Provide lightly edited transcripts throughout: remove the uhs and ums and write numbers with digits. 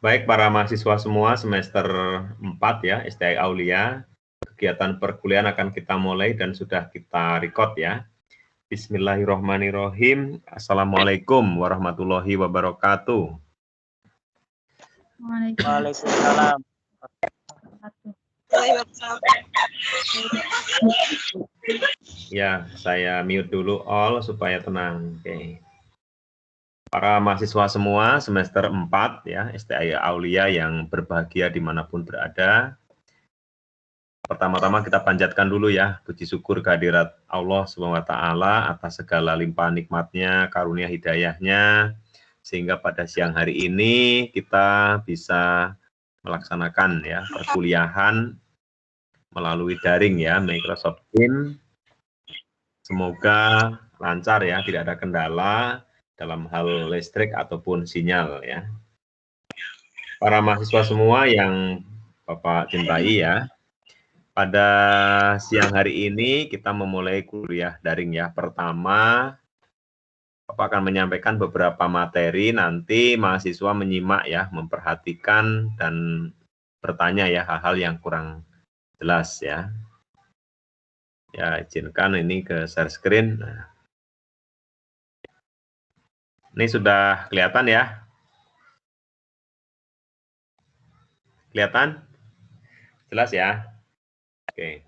Baik para mahasiswa semua semester 4 ya, STI Aulia. Kegiatan perkuliahan akan kita mulai dan sudah kita record ya. Bismillahirrahmanirrahim. Assalamualaikum warahmatullahi wabarakatuh. Waalaikumsalam. Ya, saya mute dulu all supaya tenang. Oke. Para mahasiswa semua semester 4 ya, STI Aulia yang berbahagia dimanapun berada. Pertama-tama kita panjatkan dulu ya, puji syukur kehadirat Allah SWT atas segala limpahan nikmatnya, karunia hidayahnya, sehingga pada siang hari ini kita bisa melaksanakan ya perkuliahan melalui daring ya, Microsoft Teams. Semoga lancar ya, tidak ada kendala dalam hal listrik ataupun sinyal ya. Para mahasiswa semua yang Bapak cintai ya, pada siang hari ini kita memulai kuliah daring ya. Pertama, Bapak akan menyampaikan beberapa materi, nanti mahasiswa menyimak ya, memperhatikan dan bertanya ya hal-hal yang kurang jelas ya. Ya, izinkan ini ke share screen. Nah, ini sudah kelihatan ya? Kelihatan? Jelas ya? Oke.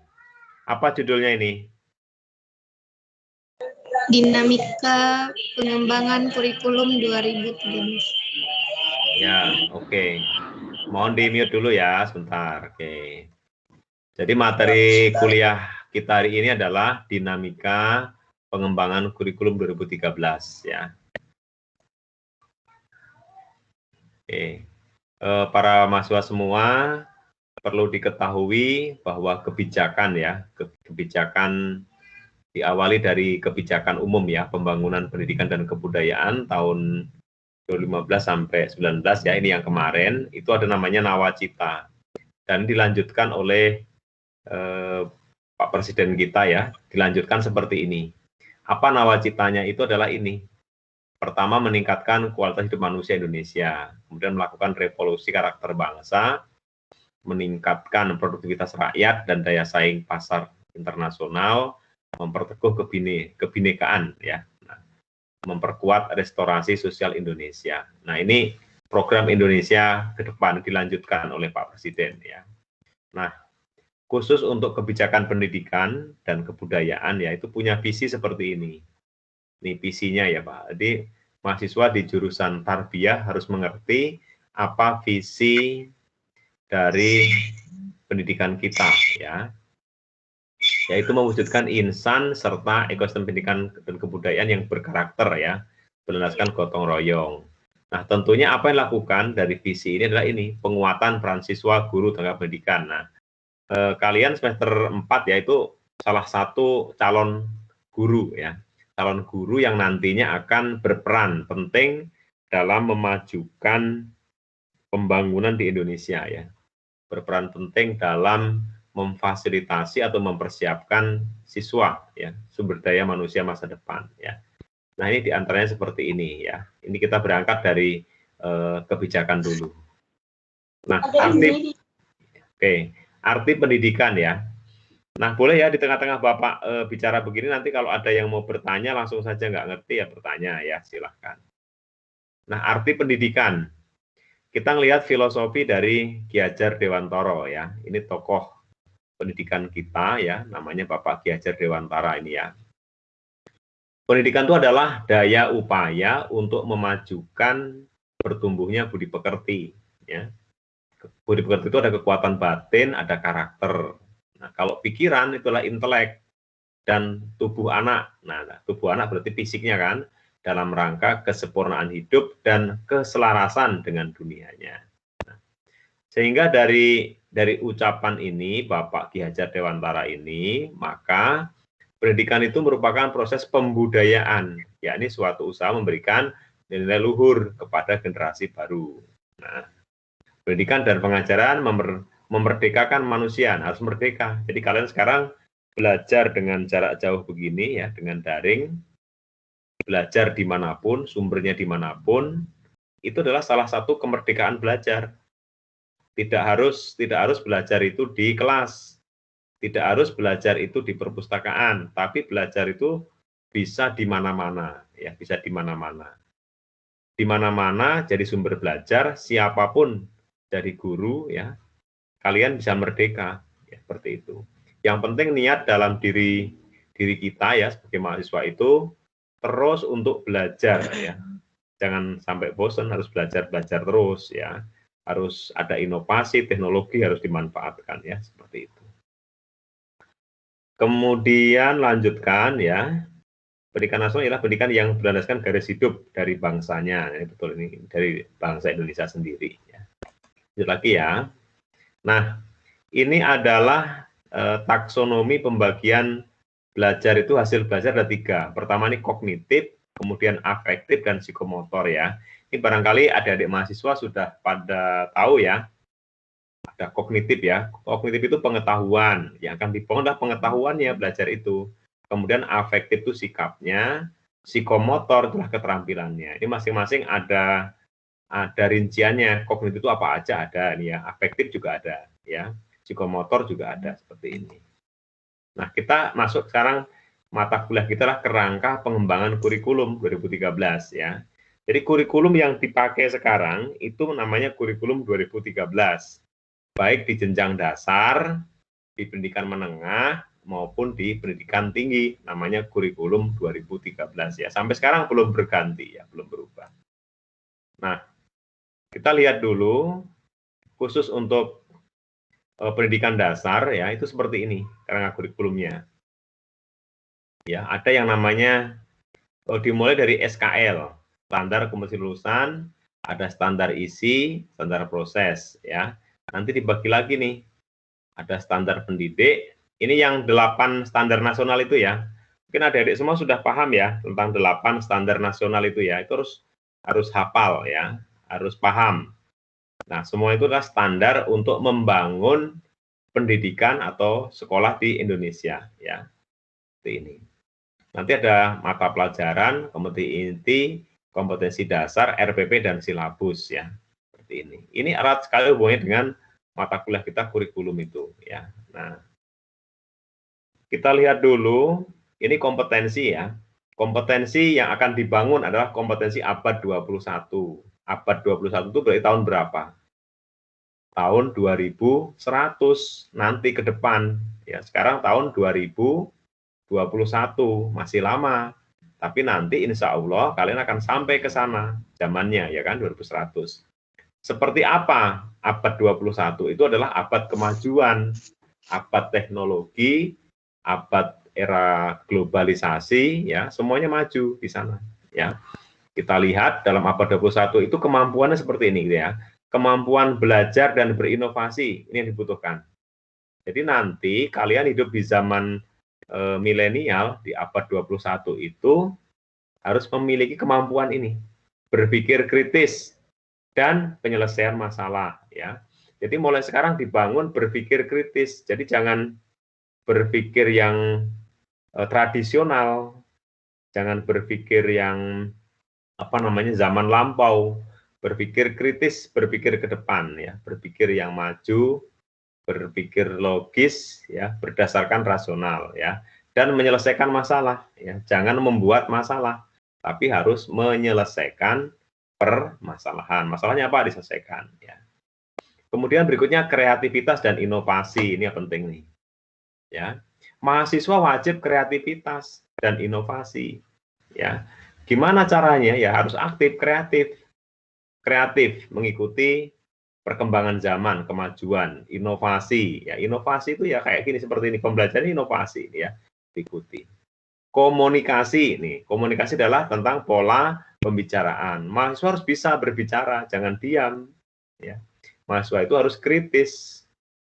Apa judulnya ini? Dinamika pengembangan kurikulum 2013. Ya, oke. Mohon di-mute dulu ya, sebentar. Oke. Jadi materi kuliah kita hari ini adalah dinamika pengembangan kurikulum 2013 ya. Oke. Para mahasiswa semua perlu diketahui bahwa kebijakan ya, kebijakan diawali dari kebijakan umum ya, pembangunan pendidikan dan kebudayaan tahun 2015 sampai 19 ya, ini yang kemarin, itu ada namanya Nawacita. Dan dilanjutkan oleh Pak Presiden kita ya, dilanjutkan seperti ini. Apa nawacitanya? Itu adalah ini. Pertama, meningkatkan kualitas hidup manusia Indonesia, kemudian melakukan revolusi karakter bangsa, meningkatkan produktivitas rakyat dan daya saing pasar internasional, memperteguh kebinekaan ya, memperkuat restorasi sosial Indonesia. Nah, ini program Indonesia ke depan dilanjutkan oleh Pak Presiden ya. Nah, khusus untuk kebijakan pendidikan dan kebudayaan ya, itu punya visi seperti ini. Ini visinya ya Pak. Jadi mahasiswa di jurusan tarbiyah harus mengerti apa visi dari pendidikan kita ya, yaitu mewujudkan insan serta ekosistem pendidikan dan kebudayaan yang berkarakter ya, berlandaskan gotong royong. Nah, tentunya apa yang dilakukan dari visi ini adalah ini, penguatan peran siswa, guru, tenaga pendidikan. Nah, kalian semester 4 ya, itu salah satu calon guru ya, calon guru yang nantinya akan berperan penting dalam memajukan pembangunan di Indonesia ya, berperan penting dalam memfasilitasi atau mempersiapkan siswa ya, sumber daya manusia masa depan ya. Nah, ini diantaranya seperti ini ya. Ini kita berangkat dari kebijakan dulu. Nah, arti pendidikan ya. Nah, boleh ya di tengah-tengah Bapak bicara begini, nanti kalau ada yang mau bertanya langsung saja nggak ngerti ya bertanya ya, silahkan. Nah, arti pendidikan. Kita ngelihat filosofi dari Ki Hajar Dewantara ya. Ini tokoh pendidikan kita ya, namanya Bapak Ki Hajar Dewantara ini ya. Pendidikan itu adalah daya upaya untuk memajukan bertumbuhnya budi pekerti ya. Budi pekerti itu ada kekuatan batin, ada karakter. Nah, kalau pikiran itulah intelek dan tubuh anak. Nah, tubuh anak berarti fisiknya kan, dalam rangka kesempurnaan hidup dan keselarasan dengan dunianya. Nah, sehingga dari ucapan ini Bapak Ki Hajar Dewantara ini, maka pendidikan itu merupakan proses pembudayaan, yakni suatu usaha memberikan nilai luhur kepada generasi baru. Nah, pendidikan dan pengajaran memerdekakan manusia, harus merdeka. Jadi kalian sekarang belajar dengan jarak jauh begini ya, dengan daring, belajar dimanapun, sumbernya dimanapun, itu adalah salah satu kemerdekaan belajar. Tidak harus belajar itu di kelas, tidak harus belajar itu di perpustakaan, tapi belajar itu bisa di mana-mana, ya, bisa di mana-mana. Di mana-mana jadi sumber belajar, siapapun dari guru, ya, kalian bisa merdeka, ya, seperti itu. Yang penting niat dalam diri kita, ya, sebagai mahasiswa itu terus untuk belajar, ya. Jangan sampai bosan, harus belajar terus, ya. Harus ada inovasi, teknologi harus dimanfaatkan, ya, seperti itu. Kemudian lanjutkan, ya, pendidikan nasional ialah pendidikan yang berlandaskan garis hidup dari bangsanya. Ini betul, ini dari bangsa Indonesia sendiri, ya. Lanjut lagi, ya. Nah, ini adalah taksonomi pembagian belajar itu, hasil belajar ada 3. Pertama ini kognitif, kemudian afektif dan psikomotor, ya. Ini barangkali adik-adik mahasiswa sudah pada tahu, ya. Ada kognitif, ya. Kognitif itu pengetahuan, yang akan dibangun adalah pengetahuannya, belajar itu. Kemudian afektif itu sikapnya, psikomotor itulah keterampilannya. Ini masing-masing ada rinciannya. Kognitif itu apa aja ada, nih, ya. Afektif juga ada, ya. Psikomotor juga ada, seperti ini. Nah, kita masuk sekarang, mata kuliah kita adalah kerangka pengembangan kurikulum 2013, ya. Jadi kurikulum yang dipakai sekarang itu namanya kurikulum 2013, baik di jenjang dasar, di pendidikan menengah, maupun di pendidikan tinggi, namanya kurikulum 2013, ya. Sampai sekarang belum berganti, ya, belum berubah. Nah, kita lihat dulu, khusus untuk pendidikan dasar, ya, itu seperti ini kerangka kurikulumnya. Ya, ada yang namanya dimulai dari SKL, standar kompetensi lulusan, ada standar isi, standar proses, ya. Nanti dibagi lagi nih, ada standar pendidik. Ini yang 8 standar nasional itu, ya. Mungkin adik-adik semua sudah paham, ya, tentang 8 standar nasional itu, ya. Itu harus hafal, ya, harus paham. Nah, semua itu adalah standar untuk membangun pendidikan atau sekolah di Indonesia, ya. Seperti ini. Nanti ada mata pelajaran, kompetensi inti, kompetensi dasar, RPP, dan silabus, ya. Seperti ini. Ini erat sekali hubungannya dengan mata kuliah kita, kurikulum itu, ya. Nah, kita lihat dulu, ini kompetensi, ya. Kompetensi yang akan dibangun adalah kompetensi abad 21. Abad 21 itu berarti tahun berapa? Tahun 2100 nanti ke depan, ya. Sekarang tahun 2021, masih lama. Tapi nanti insya Allah kalian akan sampai ke sana zamannya, ya kan, 2100. Seperti apa abad 21? Itu adalah abad kemajuan, abad teknologi, abad era globalisasi, ya, semuanya maju di sana, ya. Kita lihat dalam abad 21 itu kemampuannya seperti ini, gitu, ya. Kemampuan belajar dan berinovasi, ini yang dibutuhkan. Jadi nanti kalian hidup di zaman milenial, di abad 21 itu harus memiliki kemampuan ini, berpikir kritis dan penyelesaian masalah, ya. Jadi mulai sekarang dibangun berpikir kritis. Jadi jangan berpikir yang tradisional, jangan berpikir yang zaman lampau, berpikir kritis, berpikir ke depan, ya, berpikir yang maju, berpikir logis, ya, berdasarkan rasional, ya, dan menyelesaikan masalah, ya. Jangan membuat masalah, tapi harus menyelesaikan permasalahan. Masalahnya apa? Diselesaikan, ya. Kemudian berikutnya kreativitas dan inovasi, ini yang penting nih, ya. Mahasiswa wajib kreativitas dan inovasi, ya. Gimana caranya? Ya harus aktif, kreatif mengikuti perkembangan zaman, kemajuan, inovasi. Ya, inovasi itu ya kayak gini, seperti ini, pembelajaran inovasi, ya, diikuti. Komunikasi, nih, komunikasi adalah tentang pola pembicaraan. Mahasiswa harus bisa berbicara, jangan diam, ya. Mahasiswa itu harus kritis,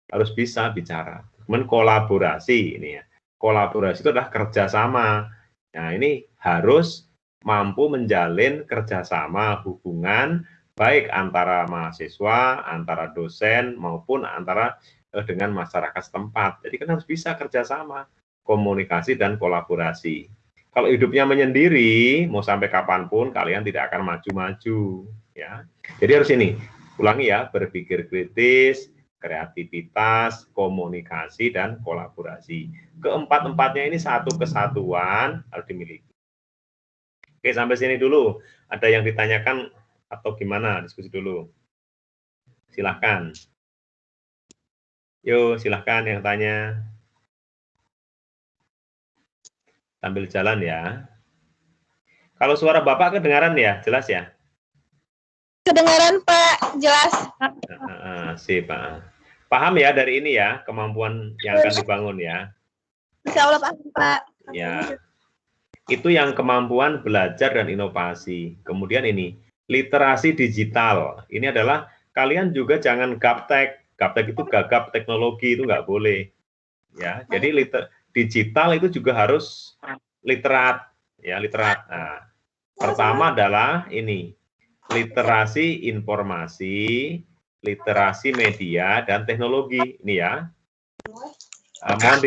harus bisa bicara. Kemudian kolaborasi, ini, ya. Kolaborasi itu adalah kerjasama. Nah, ini harus mampu menjalin kerjasama, hubungan baik antara mahasiswa, antara dosen, maupun antara dengan masyarakat setempat. Jadi kan harus bisa kerjasama, komunikasi, dan kolaborasi. Kalau hidupnya menyendiri, mau sampai kapanpun kalian tidak akan maju-maju. ya. Jadi harus ini, ulangi ya, berpikir kritis, kreativitas, komunikasi, dan kolaborasi. Keempat-empatnya ini satu kesatuan harus dimiliki. Oke, sampai sini dulu. Ada yang ditanyakan atau gimana? Diskusi dulu. Silahkan. Yuk, silahkan yang tanya. Sambil jalan ya. Kalau suara Bapak kedengaran ya? Jelas ya? Kedengaran Pak, jelas. Sip, Pak. Paham ya dari ini ya, kemampuan yang akan dibangun ya? Insya Allah paham Pak. Ya, itu yang kemampuan belajar dan inovasi. Kemudian ini, literasi digital. Ini adalah kalian juga jangan gaptek. Gaptek itu gagap teknologi, itu nggak boleh. Ya, jadi digital itu juga harus literat. Ya, literat. Nah, pertama adalah ini, literasi informasi, literasi media, dan teknologi. Ini ya. Mohon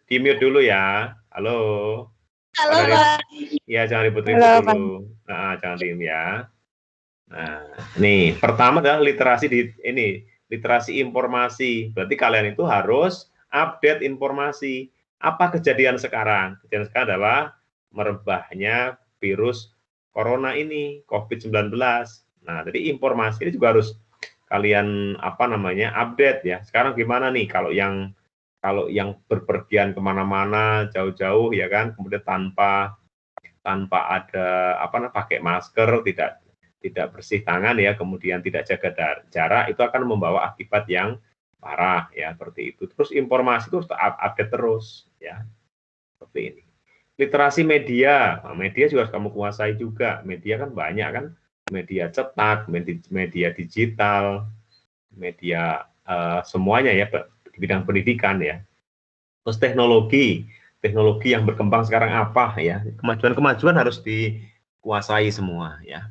di-mute dulu ya. Halo. Halo Pak. Ya, jangan ribut-ribut dulu. Nah, jangan diem ya. Nah, nih, pertama adalah literasi literasi informasi. Berarti kalian itu harus update informasi. Apa kejadian sekarang? Kejadian sekarang adalah merebahnya virus corona ini, COVID-19. Nah, jadi informasi ini juga harus kalian update ya. Sekarang gimana nih kalau yang berpergian kemana-mana jauh-jauh ya kan, kemudian tanpa ada pakai masker, tidak bersih tangan ya, kemudian tidak jaga jarak, itu akan membawa akibat yang parah ya, seperti itu. Terus informasi itu harus update terus ya, seperti ini. Literasi media, nah, media juga harus kamu kuasai juga. Media kan banyak kan, media cetak, media digital, media semuanya ya, di bidang pendidikan ya. Terus teknologi yang berkembang sekarang apa ya, kemajuan harus dikuasai semua ya.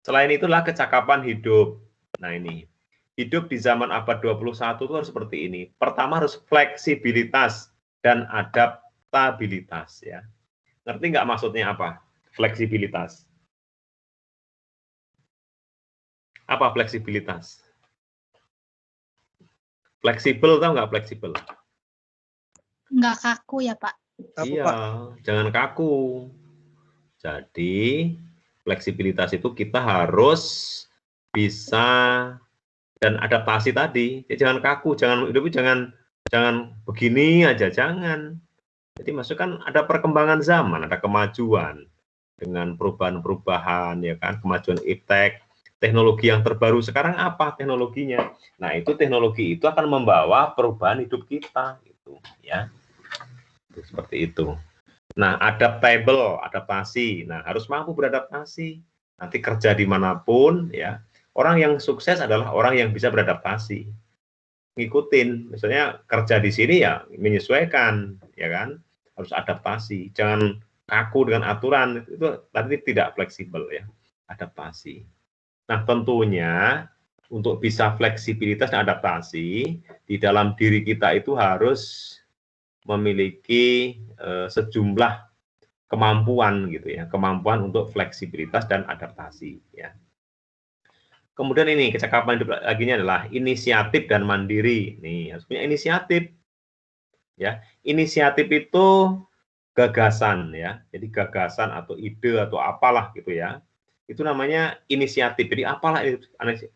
Selain itulah kecakapan hidup. Nah ini, hidup di zaman abad 21 itu harus seperti ini. Pertama harus fleksibilitas dan adaptabilitas ya. Ngerti nggak maksudnya apa? Fleksibilitas. Apa fleksibilitas? Fleksibel, tahu nggak fleksibel? Nggak kaku ya Pak? Iya, jangan kaku. Jadi fleksibilitas itu kita harus bisa dan adaptasi tadi. Jadi jangan kaku, jangan begini aja, jangan. Jadi maksudnya kan ada perkembangan zaman, ada kemajuan dengan perubahan-perubahan ya kan, kemajuan iptek, teknologi yang terbaru sekarang apa teknologinya? Nah, itu teknologi itu akan membawa perubahan hidup kita gitu ya. Seperti itu. Nah, adaptasi. Nah, harus mampu beradaptasi. Nanti kerja dimanapun, ya. Orang yang sukses adalah orang yang bisa beradaptasi. Ngikutin, misalnya kerja di sini ya menyesuaikan, ya kan? Harus adaptasi. Jangan kaku dengan aturan, itu nanti tidak fleksibel ya. Adaptasi. Nah, tentunya untuk bisa fleksibilitas dan adaptasi, di dalam diri kita itu harus memiliki sejumlah kemampuan gitu ya, kemampuan untuk fleksibilitas dan adaptasi ya. Kemudian ini kecakapan hidup laginya adalah inisiatif dan mandiri. Nih, harus punya inisiatif. Ya, inisiatif itu gagasan ya. Jadi gagasan atau ide atau apalah gitu ya. Itu namanya inisiatif. Jadi apalah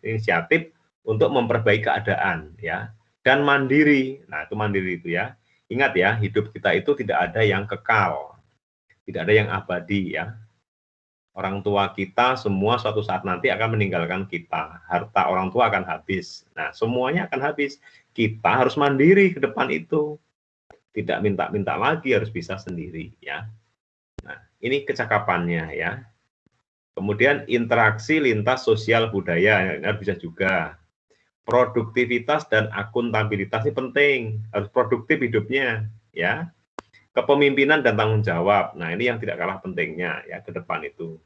inisiatif untuk memperbaiki keadaan ya. Dan mandiri. Nah, itu mandiri itu ya. Ingat ya, hidup kita itu tidak ada yang kekal. Tidak ada yang abadi ya. Orang tua kita semua suatu saat nanti akan meninggalkan kita. Harta orang tua akan habis. Nah, semuanya akan habis. Kita harus mandiri ke depan itu. Tidak minta-minta lagi, harus bisa sendiri ya. Nah, ini kecakapannya ya. Kemudian interaksi lintas sosial budaya harus bisa juga. Produktivitas dan akuntabilitas ini penting, harus produktif hidupnya ya. Kepemimpinan dan tanggung jawab. Nah, ini yang tidak kalah pentingnya ya ke depan itu.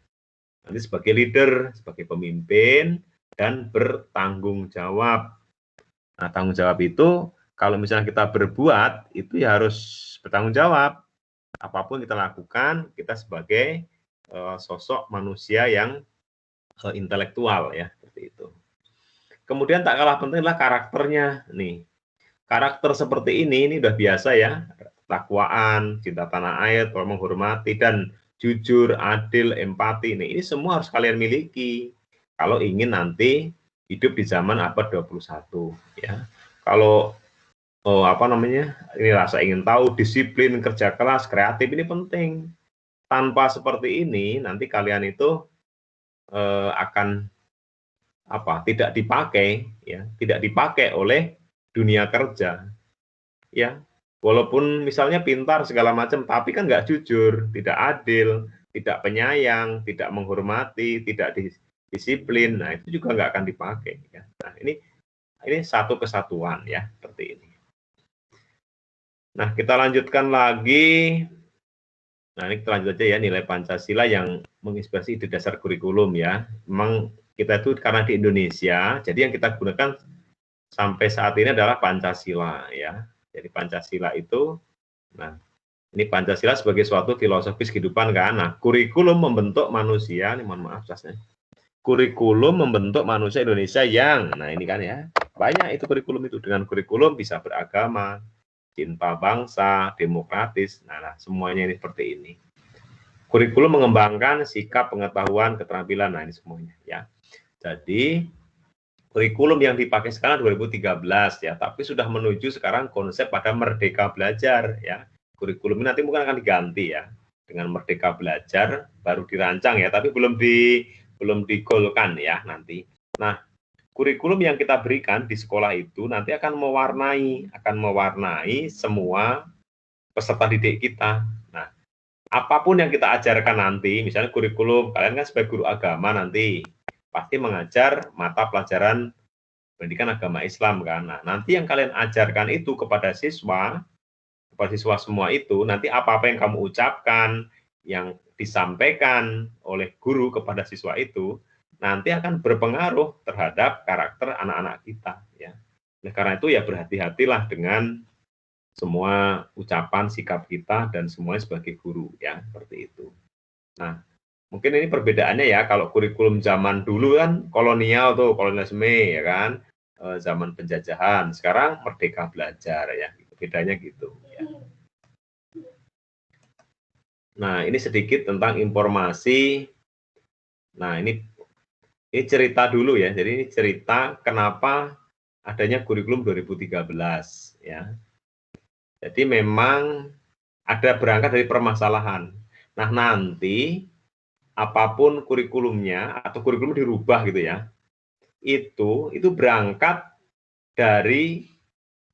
Nanti sebagai leader, sebagai pemimpin dan bertanggung jawab. Nah, tanggung jawab itu kalau misalnya kita berbuat itu ya harus bertanggung jawab. Apapun kita lakukan, kita sebagai sosok manusia yang intelektual ya, seperti itu. Kemudian tak kalah penting adalah karakternya nih. Karakter seperti ini udah biasa ya, takwaan, cinta tanah air, tolong menghormati, dan jujur, adil, empati. Nih, ini semua harus kalian miliki kalau ingin nanti hidup di zaman abad 21 ya. Kalau ini rasa ingin tahu, disiplin, kerja keras, kreatif, ini penting. Tanpa seperti ini nanti kalian itu akan tidak dipakai ya, tidak dipakai oleh dunia kerja ya. Walaupun misalnya pintar segala macam, tapi kan nggak jujur, tidak adil, tidak penyayang, tidak menghormati, tidak disiplin, nah itu juga nggak akan dipakai ya. Nah ini satu kesatuan ya, seperti ini. Nah kita lanjutkan lagi. Nah ini kita lanjut aja ya, nilai Pancasila yang menginspirasi ide dasar kurikulum ya. Memang kita itu karena di Indonesia, jadi yang kita gunakan sampai saat ini adalah Pancasila ya. Jadi Pancasila itu, nah ini Pancasila sebagai suatu filosofis kehidupan kan. Nah kurikulum membentuk manusia, ini mohon maaf jasnya. Kurikulum membentuk manusia Indonesia yang, nah ini kan ya, banyak itu kurikulum itu. Dengan kurikulum bisa beragama, cinta bangsa, demokratis, nah semuanya ini seperti ini. Kurikulum mengembangkan sikap, pengetahuan, keterampilan, nah ini semuanya ya. Jadi kurikulum yang dipakai sekarang 2013 ya, tapi sudah menuju sekarang konsep pada merdeka belajar ya. Kurikulum ini nanti mungkin akan diganti ya dengan merdeka belajar, baru dirancang ya, tapi belum digolkan ya nanti. Nah, kurikulum yang kita berikan di sekolah itu nanti akan mewarnai semua peserta didik kita. Nah, apapun yang kita ajarkan nanti, misalnya kurikulum, kalian kan sebagai guru agama nanti pasti mengajar mata pelajaran pendidikan agama Islam kan. Nah, nanti yang kalian ajarkan itu kepada siswa semua itu, nanti apa-apa yang kamu ucapkan, yang disampaikan oleh guru kepada siswa itu, nanti akan berpengaruh terhadap karakter anak-anak kita ya. Nah, karena itu ya berhati-hatilah dengan semua ucapan, sikap kita dan semuanya sebagai guru ya, seperti itu. Nah, mungkin ini perbedaannya ya, kalau kurikulum zaman dulu kan kolonial tuh, kolonialisme ya kan, zaman penjajahan, sekarang merdeka belajar ya, bedanya gitu ya. Nah, ini sedikit tentang informasi. Nah, ini cerita dulu ya, jadi ini cerita kenapa adanya kurikulum 2013 ya. Jadi memang ada berangkat dari permasalahan. Nah, nanti apapun kurikulumnya atau kurikulum dirubah gitu ya, itu berangkat dari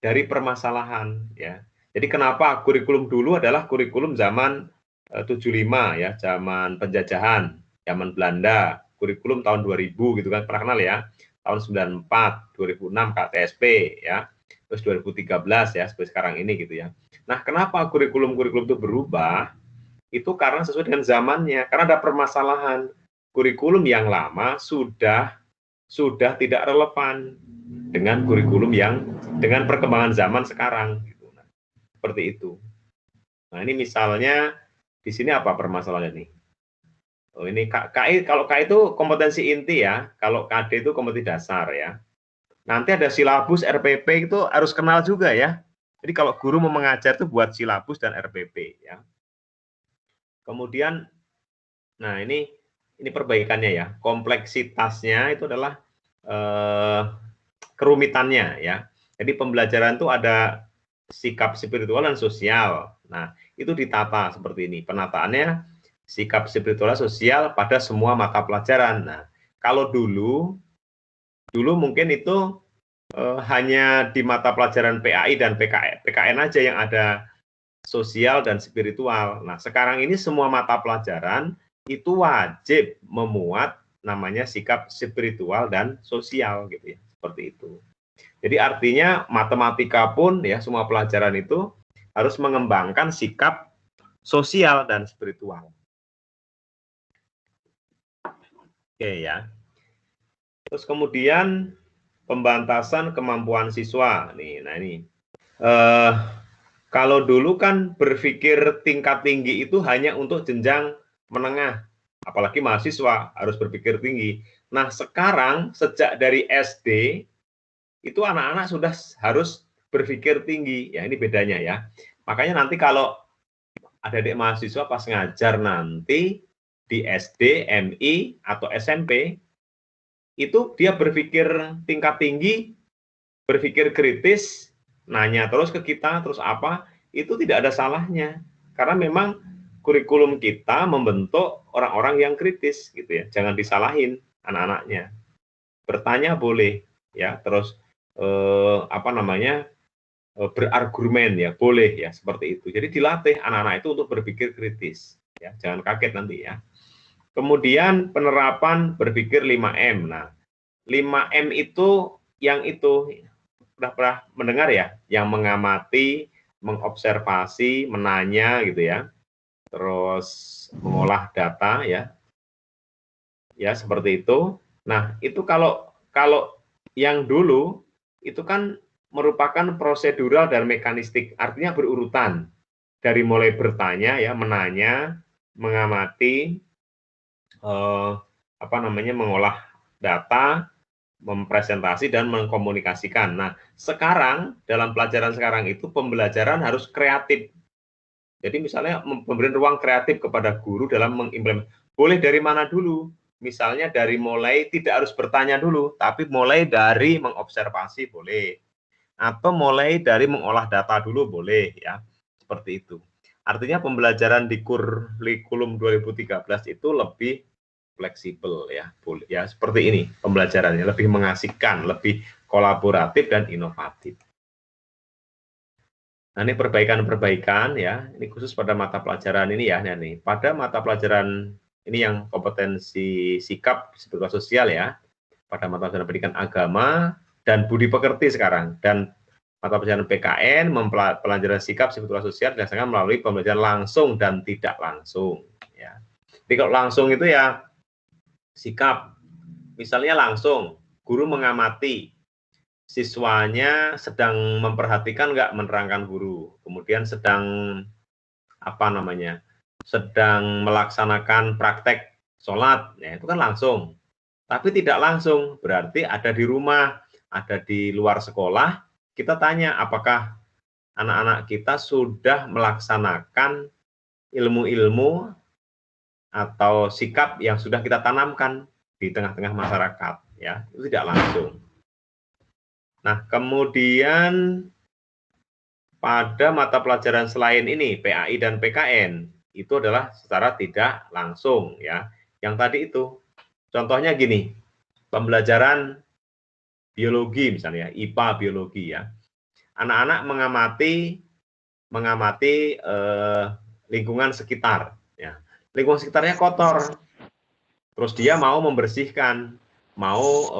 permasalahan ya. Jadi kenapa kurikulum dulu adalah kurikulum zaman 75 ya, zaman penjajahan, zaman Belanda, kurikulum tahun 2000 gitu kan, pernah kenal ya, tahun 94, 2006 KTSP ya, terus 2013 ya, seperti sekarang ini gitu ya. Nah, kenapa kurikulum itu berubah? Itu karena sesuai dengan zamannya, karena ada permasalahan. Kurikulum yang lama sudah tidak relevan dengan kurikulum yang dengan perkembangan zaman sekarang gitu. Nah, seperti itu. Nah, ini misalnya di sini apa permasalahannya nih? Oh, ini KI, kalau KI itu kompetensi inti ya, kalau KD itu kompetensi dasar ya. Nanti ada silabus RPP itu harus kenal juga ya. Jadi kalau guru mau mengajar itu buat silabus dan RPP ya. Kemudian, nah ini perbaikannya ya, kompleksitasnya itu adalah kerumitannya ya. Jadi pembelajaran itu ada sikap spiritual dan sosial. Nah, itu ditata seperti ini. Penataannya sikap spiritual dan sosial pada semua mata pelajaran. Nah, kalau dulu mungkin itu hanya di mata pelajaran PAI dan PKN aja yang ada sosial dan spiritual. Nah, sekarang ini semua mata pelajaran itu wajib memuat namanya sikap spiritual dan sosial gitu ya. Seperti itu. Jadi artinya matematika pun ya, semua pelajaran itu harus mengembangkan sikap sosial dan spiritual. Oke ya. Terus kemudian pembantasan kemampuan siswa. Nih, nah ini. Kalau dulu kan berpikir tingkat tinggi itu hanya untuk jenjang menengah apalagi mahasiswa harus berpikir tinggi. Nah, sekarang sejak dari SD itu anak-anak sudah harus berpikir tinggi. Ya, ini bedanya ya. Makanya nanti kalau adik-adik mahasiswa pas ngajar nanti di SD, MI, atau SMP, itu dia berpikir tingkat tinggi, berpikir kritis, nanya terus ke kita, terus apa, itu tidak ada salahnya. Karena memang kurikulum kita membentuk orang-orang yang kritis, gitu ya. Jangan disalahin anak-anaknya. Bertanya boleh, ya. Terus berargumen ya, boleh ya, seperti itu. Jadi dilatih anak-anak itu untuk berpikir kritis, ya. Jangan kaget nanti ya. Kemudian penerapan berpikir 5M. Nah, 5M itu yang itu pernah mendengar ya, yang mengamati, mengobservasi, menanya gitu ya, terus mengolah data ya, ya seperti itu. Nah, itu kalau yang dulu itu kan merupakan prosedural dan mekanistik, artinya berurutan dari mulai bertanya ya, menanya, mengamati, mengolah data, mempresentasi dan mengkomunikasikan. Nah, sekarang dalam pelajaran sekarang itu pembelajaran harus kreatif. Jadi misalnya memberi ruang kreatif kepada guru dalam mengimplementasi. Boleh dari mana dulu? Misalnya dari mulai tidak harus bertanya dulu, tapi mulai dari mengobservasi boleh. Atau mulai dari mengolah data dulu boleh ya. Seperti itu. Artinya pembelajaran di kurikulum 2013 itu lebih fleksibel ya, boleh ya, seperti ini pembelajarannya, lebih mengasihkan, lebih kolaboratif dan inovatif. Nah, ini perbaikan-perbaikan ya, ini khusus pada mata pelajaran ini ya, nih pada mata pelajaran ini yang kompetensi sikap spiritual sosial ya, pada mata pelajaran pendidikan agama dan budi pekerti sekarang, dan mata pelajaran PKN pelajaran sikap spiritual sosial dilaksanakan melalui pembelajaran langsung dan tidak langsung ya. Jadi kalau langsung itu ya sikap, misalnya langsung guru mengamati siswanya sedang memperhatikan nggak menerangkan guru, kemudian sedang sedang melaksanakan praktek sholat, ya itu kan langsung. Tapi tidak langsung berarti ada di rumah, ada di luar sekolah, kita tanya apakah anak-anak kita sudah melaksanakan ilmu-ilmu atau sikap yang sudah kita tanamkan di tengah-tengah masyarakat, ya itu tidak langsung. Nah, kemudian pada mata pelajaran selain ini PAI dan PKN itu adalah secara tidak langsung ya. Yang tadi itu contohnya gini, pembelajaran biologi misalnya, IPA biologi ya. Anak-anak mengamati lingkungan sekitar ya. Lingkungan sekitarnya kotor. Terus dia mau membersihkan, mau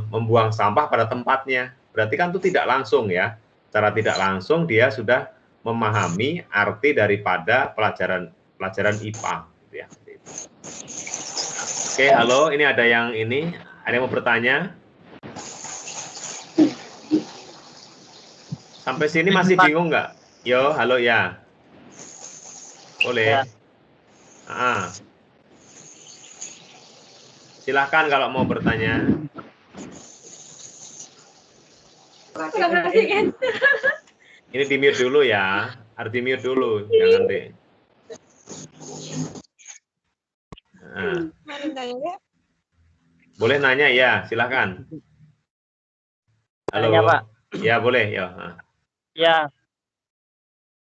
membuang sampah pada tempatnya. Berarti kan itu tidak langsung ya. Secara tidak langsung dia sudah memahami arti daripada pelajaran IPA gitu ya. Oke, halo, ini ada yang mau bertanya? Sampai sini masih bingung nggak? Yo, halo ya. Boleh. Ya. Silahkan kalau mau bertanya. Ini di mute dulu ya, harus di mute dulu, jangan di. Nah. Boleh nanya ya, silahkan. Halo. Tanya, Pak. Ya boleh ya. Ya.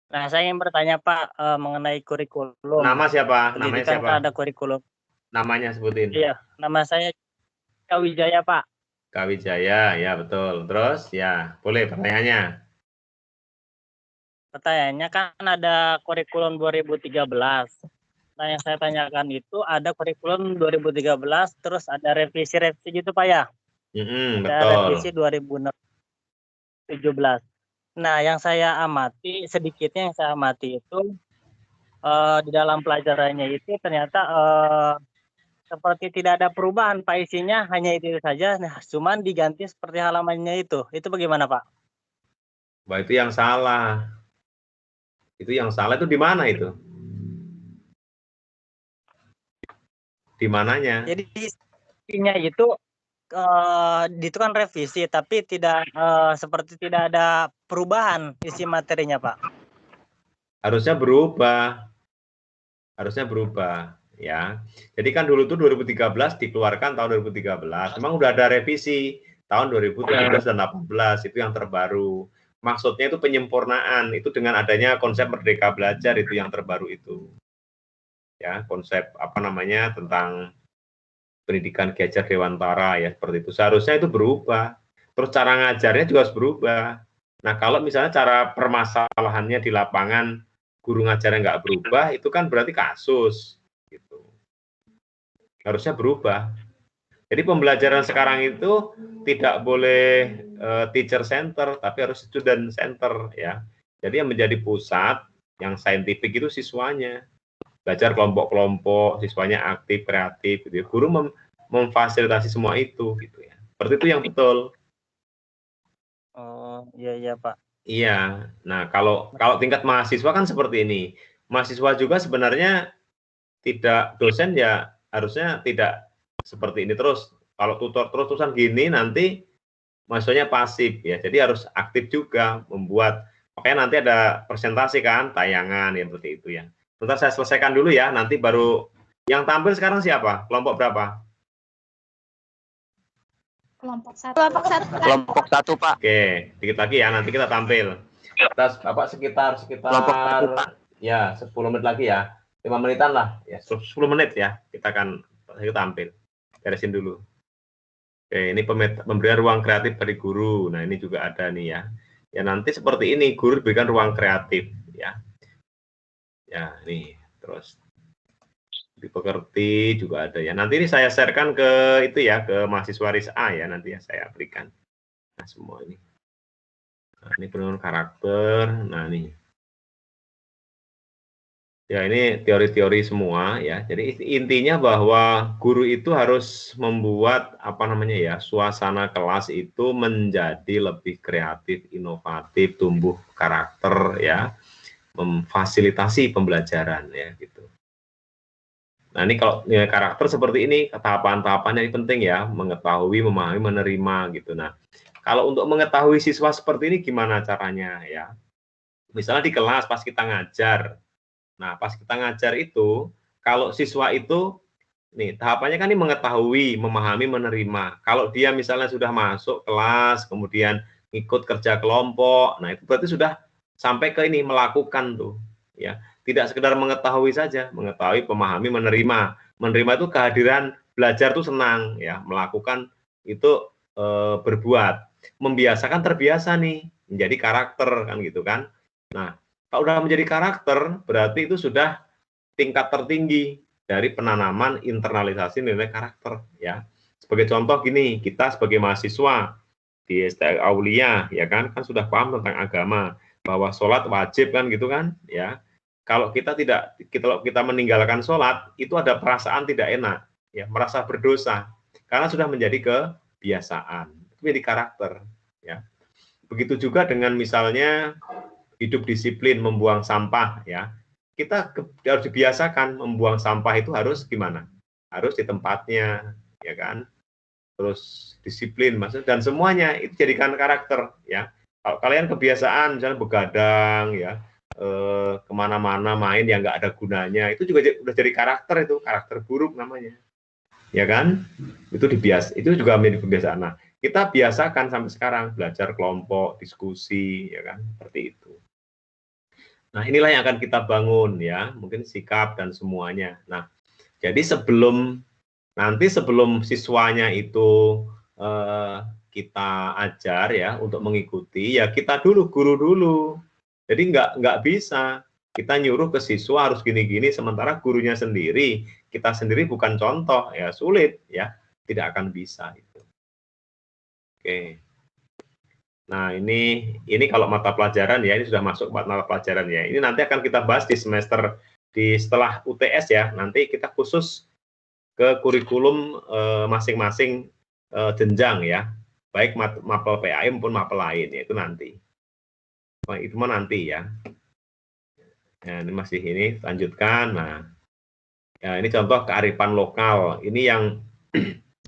Nah, saya ingin bertanya Pak mengenai kurikulum. Nama siapa? Namanya siapa? Kan ada kurikulum. Namanya sebutin. Iya, nama saya Kak Wijaya, Pak. Kak Wijaya, ya betul. Terus ya, boleh pertanyaannya. Pertanyaannya kan ada kurikulum 2013. Nah, yang saya tanyakan itu ada kurikulum 2013, terus ada revisi-revisi gitu Pak ya? Ada betul. revisi 2017. Nah, yang saya amati, sedikitnya yang saya amati itu di dalam pelajarannya itu ternyata seperti tidak ada perubahan Pak, isinya hanya itu saja, nah cuman diganti seperti halamannya itu bagaimana Pak? Wah, itu yang salah. Itu yang salah itu di mana itu? Di mananya? Jadi isinya itu kan revisi, tapi tidak seperti tidak ada perubahan isi materinya, Pak. Harusnya berubah. Harusnya berubah, ya. Jadi kan dulu tuh 2013 dikeluarkan tahun 2013. Memang udah ada revisi tahun 2017 dan 2018, itu yang terbaru. Maksudnya itu penyempurnaan, itu dengan adanya konsep Merdeka Belajar itu yang terbaru itu. Ya, konsep apa namanya tentang pendidikan Ki Hajar Dewantara ya seperti itu. Seharusnya itu berubah. Terus cara ngajarnya juga harus berubah. Nah, kalau misalnya cara permasalahannya di lapangan guru ngajarnya nggak berubah, itu kan berarti kasus. Gitu. Harusnya berubah. Jadi pembelajaran sekarang itu tidak boleh teacher center, tapi harus student center ya. Jadi yang menjadi pusat, yang saintifik itu siswanya. Belajar kelompok-kelompok, siswanya aktif, kreatif, gitu ya. Guru memfasilitasi semua itu, gitu ya. Seperti itu yang betul. Oh, iya Pak. Iya. Nah, kalau tingkat mahasiswa kan seperti ini. Mahasiswa juga sebenarnya tidak, dosen ya harusnya tidak seperti ini terus. Kalau tutor terus-terusan gini nanti mahasiswanya pasif ya. Jadi harus aktif juga membuat. Makanya nanti ada presentasi kan, tayangan ya seperti itu ya. Sebentar saya selesaikan dulu ya, nanti baru yang tampil sekarang siapa? Kelompok berapa? Kelompok 1. Kelompok 1, Pak. Oke, dikit lagi ya, nanti kita tampil. Kita Bapak sekitar ya 10 menit lagi ya. 5 menitan lah, ya 10 menit ya. Kita akan tampil. Beresin dulu. Oke, ini pemberian ruang kreatif dari guru. Nah, ini juga ada nih ya. Ya nanti seperti ini, guru berikan ruang kreatif ya. Ya, nih, terus dipekerti juga ada ya. Nanti ini saya sharekan ke itu ya, ke mahasiswa RISA ya, nanti ya saya berikan. Nah, semua ini. Nah, ini penurunan karakter. Nah, ini. Ya, ini teori-teori semua ya. Jadi intinya bahwa guru itu harus membuat apa namanya ya, suasana kelas itu menjadi lebih kreatif, inovatif, tumbuh karakter ya, memfasilitasi pembelajaran ya gitu. Nah, ini kalau nilai karakter seperti ini, tahapan-tahapannya ini penting ya, mengetahui, memahami, menerima gitu. Nah, kalau untuk mengetahui siswa seperti ini gimana caranya ya? Misalnya di kelas pas kita ngajar. Nah, pas kita ngajar itu, kalau siswa itu, nih tahapannya kan ini mengetahui, memahami, menerima. Kalau dia misalnya sudah masuk kelas, kemudian ikut kerja kelompok, nah itu berarti sudah sampai ke ini, melakukan tuh. Ya, tidak sekedar mengetahui saja, mengetahui, memahami, menerima. Menerima itu kehadiran, belajar tuh senang, ya, melakukan itu berbuat. Membiasakan terbiasa nih, menjadi karakter kan gitu kan. Nah, kalau udah menjadi karakter, berarti itu sudah tingkat tertinggi dari penanaman internalisasi nilai karakter ya. Sebagai contoh gini, kita sebagai mahasiswa di STI Aulia ya kan sudah paham tentang agama, bahwa sholat wajib kan gitu kan ya. Kalau kita meninggalkan sholat, itu ada perasaan tidak enak ya, merasa berdosa karena sudah menjadi kebiasaan, itu jadi karakter ya. Begitu juga dengan misalnya hidup disiplin membuang sampah ya. Kita harus dibiasakan membuang sampah itu harus gimana? Harus di tempatnya ya kan. Terus disiplin maksud dan semuanya itu jadikan karakter ya. Kalau kalian kebiasaan misalnya begadang ya, kemana-mana main yang nggak ada gunanya, itu juga udah jadi karakter, itu karakter buruk namanya ya kan. Itu juga menjadi kebiasaan. Nah, kita biasakan sampai sekarang belajar kelompok, diskusi ya kan, seperti itu. Nah, inilah yang akan kita bangun ya, mungkin sikap dan semuanya. Nah, jadi sebelum siswanya itu kita ajar ya untuk mengikuti, ya kita dulu, guru dulu. Jadi nggak bisa kita nyuruh ke siswa harus gini-gini, sementara gurunya sendiri, kita sendiri bukan contoh, ya sulit ya, tidak akan bisa itu. Oke. Nah, ini kalau mata pelajaran ya, ini sudah masuk mata pelajaran ya. Ini nanti akan kita bahas di setelah UTS ya. Nanti kita khusus ke kurikulum masing-masing jenjang ya. Baik mapel PAI maupun mapel lain ya, itu nanti. Itu mah nanti ya. Nah, ini masih ini lanjutkan. Nah, Ya, ini contoh kearifan lokal. Ini yang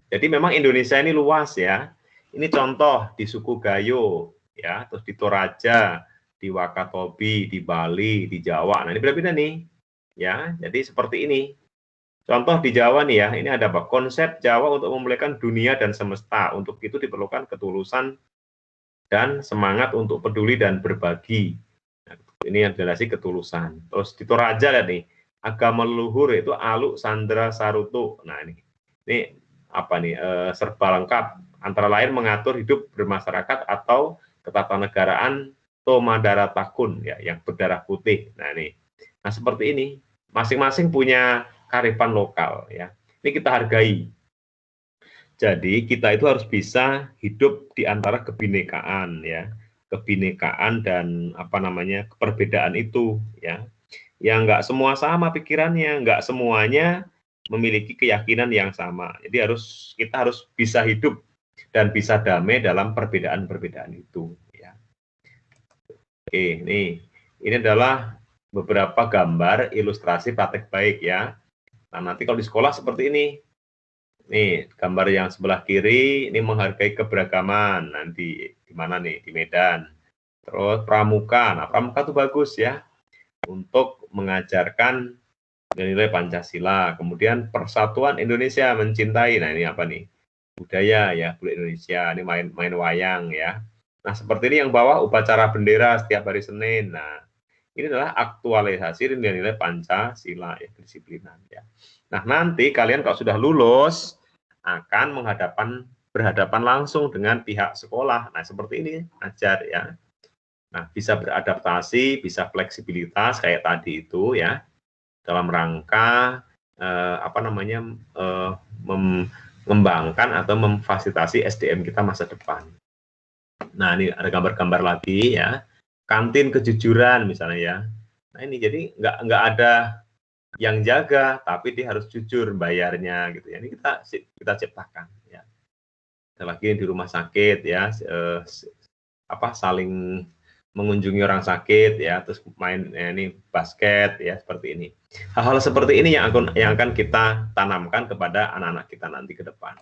jadi memang Indonesia ini luas ya. Ini contoh di suku Gayo ya, terus di Toraja, di Wakatobi, di Bali, di Jawa. Nah, ini beda-beda nih. Ya, jadi seperti ini. Contoh di Jawa nih ya, ini ada apa? Konsep Jawa untuk memuliakan dunia dan semesta. Untuk itu diperlukan ketulusan dan semangat untuk peduli dan berbagi. Nah, ini yang jelasnya ketulusan. Terus di Toraja lihat nih, agama leluhur itu Aluk Sandra Saruto. Nah ini apa nih? Serba lengkap. Antara lain mengatur hidup bermasyarakat atau ketatanegaraan Tomadara Takun ya, yang berdarah putih. Nah ini, nah seperti ini. Masing-masing punya kearifan lokal ya. Ini kita hargai. Jadi kita itu harus bisa hidup di antara kebinekaan ya, kebinekaan dan apa namanya perbedaan itu ya. Yang nggak semua sama pikirannya, nggak semuanya memiliki keyakinan yang sama. Jadi kita harus bisa hidup dan bisa damai dalam perbedaan-perbedaan itu ya. Oke, ini adalah beberapa gambar ilustrasi praktek baik ya. Nah, nanti kalau di sekolah seperti ini. Nih, gambar yang sebelah kiri ini menghargai keberagaman. Nanti di mana nih? Di Medan. Terus pramuka. Nah, pramuka itu bagus ya untuk mengajarkan nilai Pancasila. Kemudian Persatuan Indonesia mencintai. Nah, ini apa nih? Budaya ya, budaya Indonesia. Ini main wayang ya. Nah, seperti ini yang bawah upacara bendera setiap hari Senin. Nah, ini adalah aktualisasi nilai-nilai Pancasila ya, kedisiplinan ya. Nah, nanti kalian kalau sudah lulus akan berhadapan langsung dengan pihak sekolah. Nah, seperti ini ajar ya. Nah, bisa beradaptasi, bisa fleksibilitas kayak tadi itu ya. Dalam rangka mengembangkan atau memfasilitasi SDM kita masa depan. Nah, ini ada gambar-gambar lagi ya. Kantin kejujuran misalnya ya. Nah, ini jadi nggak ada yang jaga, tapi dia harus jujur bayarnya gitu ya. Ini kita ciptakan ya. Lagi di rumah sakit ya, saling mengunjungi orang sakit ya, terus main ini basket ya, seperti ini. Hal-hal seperti ini yang akan kita tanamkan kepada anak-anak kita nanti ke depan.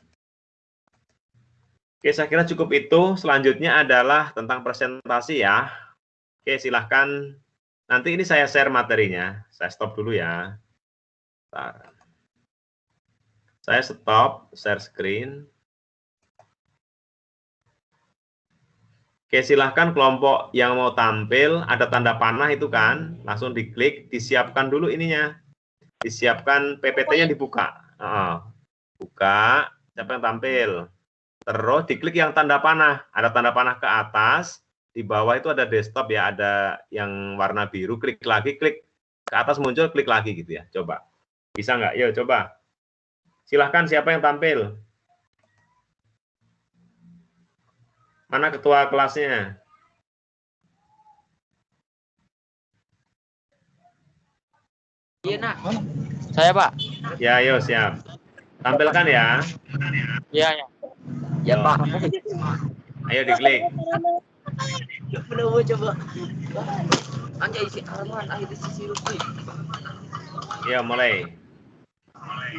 Oke, saya kira cukup itu. Selanjutnya adalah tentang presentasi ya. Oke, silahkan. Nanti ini saya share materinya. Saya stop dulu ya. Bentar. Saya stop, share screen. Oke, silahkan kelompok yang mau tampil, ada tanda panah itu kan, langsung diklik, disiapkan dulu ininya. Disiapkan PPT-nya dibuka. Buka, siapa yang tampil. Terus diklik yang tanda panah. Ada tanda panah ke atas, di bawah itu ada desktop ya, ada yang warna biru, klik lagi, klik ke atas muncul, klik lagi gitu ya. Coba. Bisa nggak? Yuk coba. Silahkan siapa yang tampil. Mana ketua kelasnya? Iya, Nak. Saya, Pak. Ya, ayo siap. Tampilkan ya. Iya, ya. Ya, Pak. Ayo diklik. Coba. Anjay isi Arman, akhirnya sisi Rupi. Ya, mulai.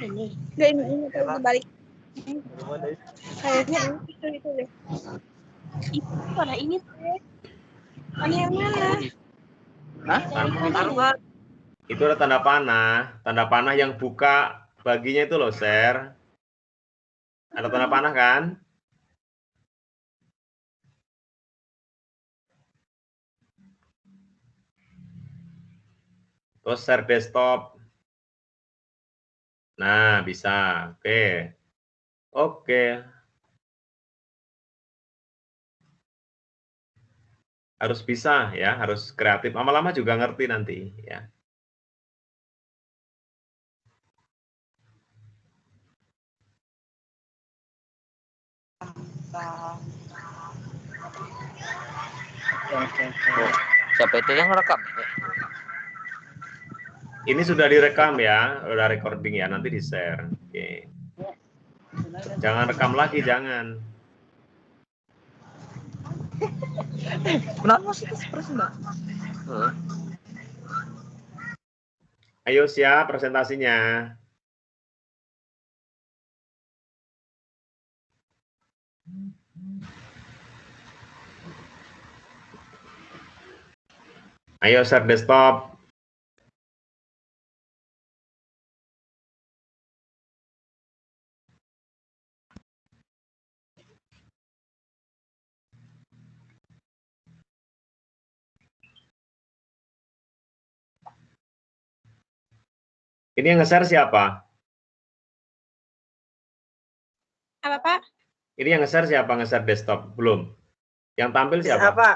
Ini balik. Kayaknya itu deh. Itu mana ini teh? Mana yang mana? Hah? Arman. Itu ada tanda panah yang buka baginya itu loh, share. Ada tanda panah kan? Terus share desktop. Nah, bisa. Oke. Oke. Harus bisa ya, harus kreatif. Lama-lama juga ngerti nanti ya. Siapa itu yang rekam? Ini sudah direkam ya, sudah recording ya, nanti di-share. Oke. Jangan rekam lagi, jangan. Kenapa sih seperti enggak? Ayo siap presentasinya. Ayo share desktop. Ini yang nge-share siapa? Apa, Pak? Ini yang nge-share siapa? Nge-share desktop? Belum. Yang tampil siapa? Siapa?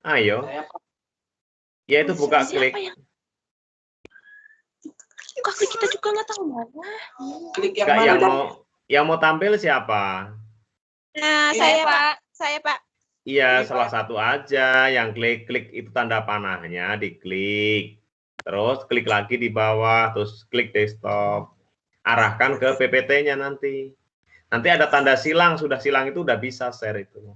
Ayo. Ya itu buka Siapa klik. yang buka klik, kita juga nggak tahu mana. Klik yang Enggak, mana? yang mau tampil siapa? Nah, Ini, saya, Pak. Pak. Saya, Pak. Iya, Ini, salah Pak. satu aja yang klik itu tanda panahnya diklik. Terus klik lagi di bawah, terus klik desktop. Arahkan ke PPT-nya nanti. Nanti ada tanda silang, sudah silang itu udah bisa share itu.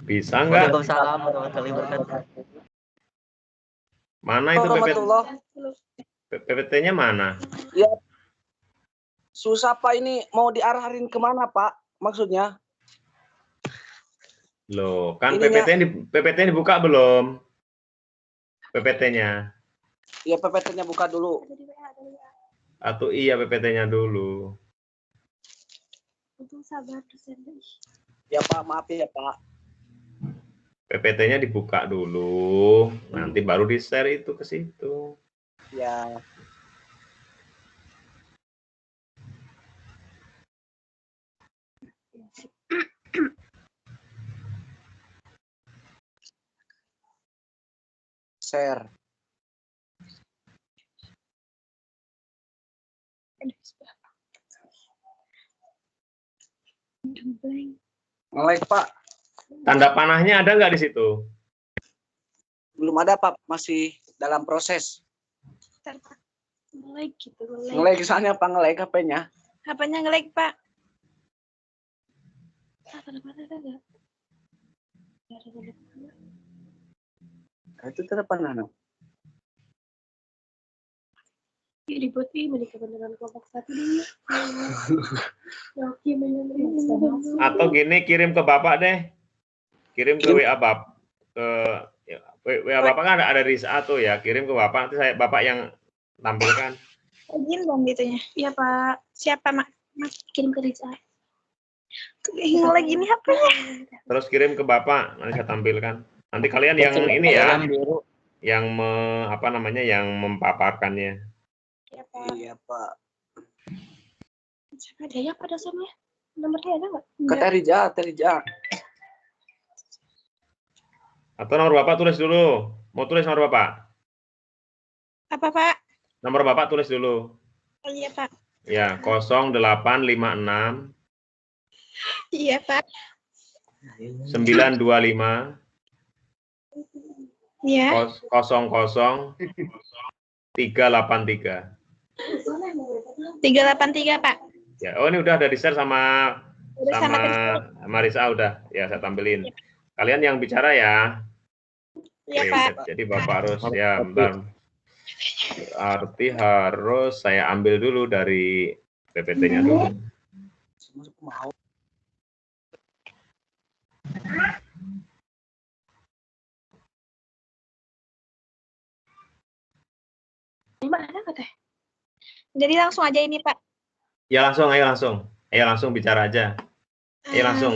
Bisa nggak? Waalaikumsalam warahmatullahi wabarakatuh. Mana itu Warahmatullah. PPT-nya mana? Ya. Susah Pak, ini mau diarahin kemana Pak? Maksudnya? Loh, kan Ininya- PPT-nya dibuka belum? PPT-nya. Ya PPT-nya buka dulu. Atau iya PPT-nya dulu. Untuk sabar dosen. Ya Pak, maaf ya Pak. PPT-nya dibuka dulu, nanti baru di-share itu ke situ. Ya. Share. Nge-like Pak. Tanda panahnya ada nggak di situ? Belum ada Pak, masih dalam proses. Bentar, Pak. Nge-like gitu, nge-like. Nge-like soalnya Pak, nge-like HP-nya. HP-nya nge-like, Pak. Tanda panah ada nggak? Nggak ada tanda panah. Itu telepon mana? Ya, dibuat menikah beneran kelompok satu dulu. Oke, menerima. Atau gini, kirim ke Bapak deh. Kirim ke WA Bapak. WA Bapak kan ada di satu ya. Kirim ke Bapak, nanti Bapak yang tampilkan. Izin dong gitunya. Iya, Pak. Siapa, Mak? Mas kirim ke Riza. Lagi ini HP-nya. Terus kirim ke Bapak, nanti saya tampilkan. Nanti kalian yang ini ya, yang yang mempaparkannya. Iya, Pak. Iya Pak. Siapa ada ya pada dosennya? Nomornya ada nggak? Kata Rija. Atau nomor Bapak tulis dulu. Mau tulis nomor Bapak? Apa, Pak? Nomor Bapak tulis dulu. Oh, iya, Pak. Ya, 0856 Iya, Pak. 925 Iya. 00 383. 383, Pak. Ya, oh ini udah ada di-share sama Udah sama Marisa udah. Ya, saya tampilin. Kalian yang bicara ya. Iya, Oke, Pak. jadi Bapak harus ya, berarti harus saya ambil dulu dari PPT-nya dulu. Mau. Di mana, Pak, Teh? Jadi langsung aja ini, Pak. Ya langsung, ayo langsung bicara aja. Ayo langsung.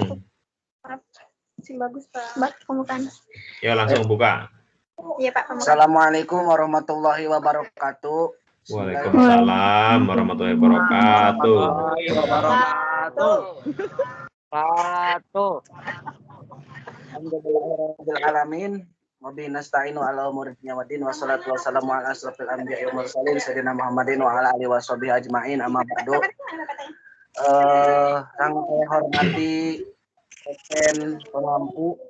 Si bagus, Pak. Mbak, pembukaan. Ya langsung buka. Iya, Pak, pembukaan. Assalamualaikum warahmatullahi wabarakatuh. Waalaikumsalam warahmatullahi wabarakatuh. Alhamdulillahirabbil alamin. Wabihi nasta'inu ala umuri dunya waddin wassalatu wassalamu ala asrofil anbiya'i wal mursalin sayyidina Muhammadin wa ala alihi washabihi ajma'in amma ba'du. Yang saya hormati dosen pengampu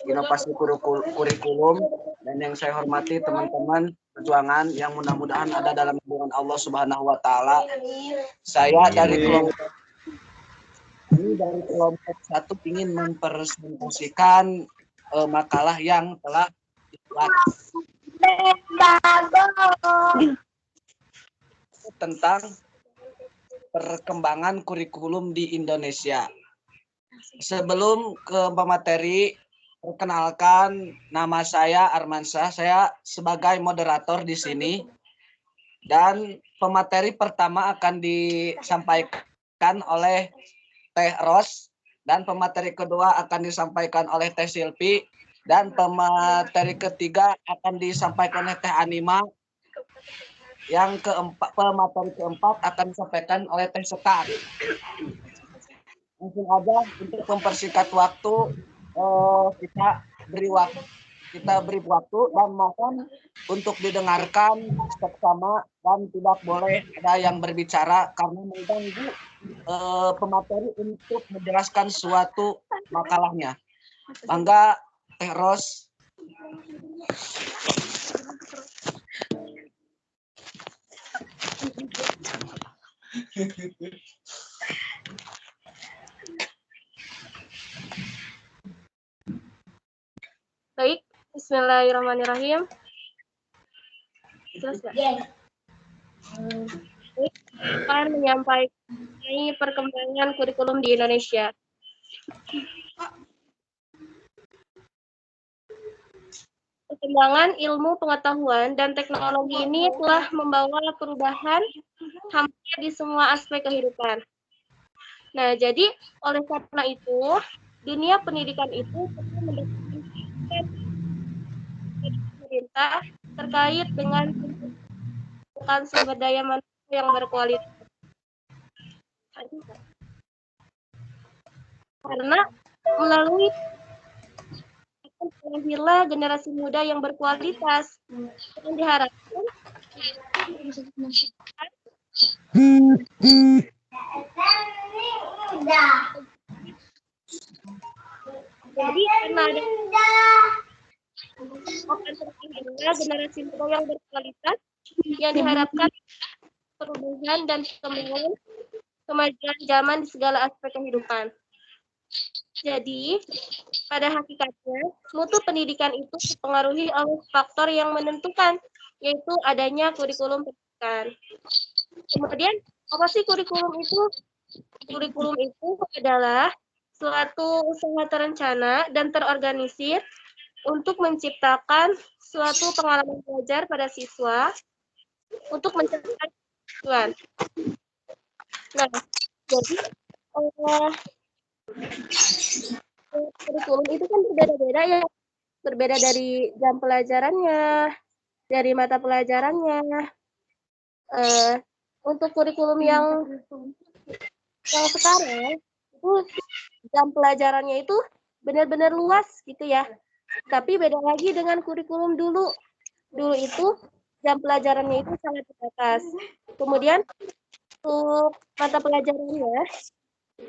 inovasi kurikulum dan yang saya hormati teman-teman perjuangan yang mudah-mudahan ada dalam lindungan Allah Subhanahu wa taala. Saya dari kelompok 1 ingin mempresentasikan makalah yang telah dibuat tentang perkembangan kurikulum di Indonesia. Sebelum ke pemateri, perkenalkan nama saya Armansyah. Saya sebagai moderator di sini. Dan pemateri pertama akan disampaikan oleh Teh Ros. Dan pemateri kedua akan disampaikan oleh Teh Silpi. Dan pemateri ketiga akan disampaikan oleh Teh Anima. Yang pemateri keempat akan disampaikan oleh Teh Sekar. Langsung aja untuk mempersingkat waktu, kita beri waktu dan mohon untuk didengarkan bersama dan tidak boleh ada yang berbicara karena mengganggu pemateri untuk menjelaskan suatu makalahnya. Bangga Teh Ros. Baik, bismillahirrahmanirrahim. Jelas nggak? Akan menyampaikan perkembangan kurikulum di Indonesia. Perkembangan ilmu pengetahuan dan teknologi ini telah membawa perubahan hampir di semua aspek kehidupan. Nah, jadi oleh karena itu, dunia pendidikan itu perlu mendapatkan pemerintah terkait dengan sumber daya manusia yang berkualitas. Karena melalui lahirlah generasi muda yang berkualitas yang diharapkan jadi karena ada akan tercipta generasi muda yang berkualitas yang diharapkan perubahan dan kemajuan zaman di segala aspek kehidupan. Jadi, pada hakikatnya, mutu pendidikan itu dipengaruhi oleh faktor yang menentukan, yaitu adanya kurikulum pendidikan. Kemudian, apa sih kurikulum itu? Kurikulum itu adalah suatu usaha terencana dan terorganisir untuk menciptakan suatu pengalaman belajar pada siswa untuk mencapai tujuan. Nah, jadi kurikulum itu kan berbeda-beda ya, berbeda dari jam pelajarannya, dari mata pelajarannya. Untuk kurikulum yang sekarang itu jam pelajarannya itu benar-benar luas gitu ya. Tapi beda lagi dengan kurikulum dulu. Dulu itu jam pelajarannya itu sangat terbatas. Kemudian untuk mata pelajarannya,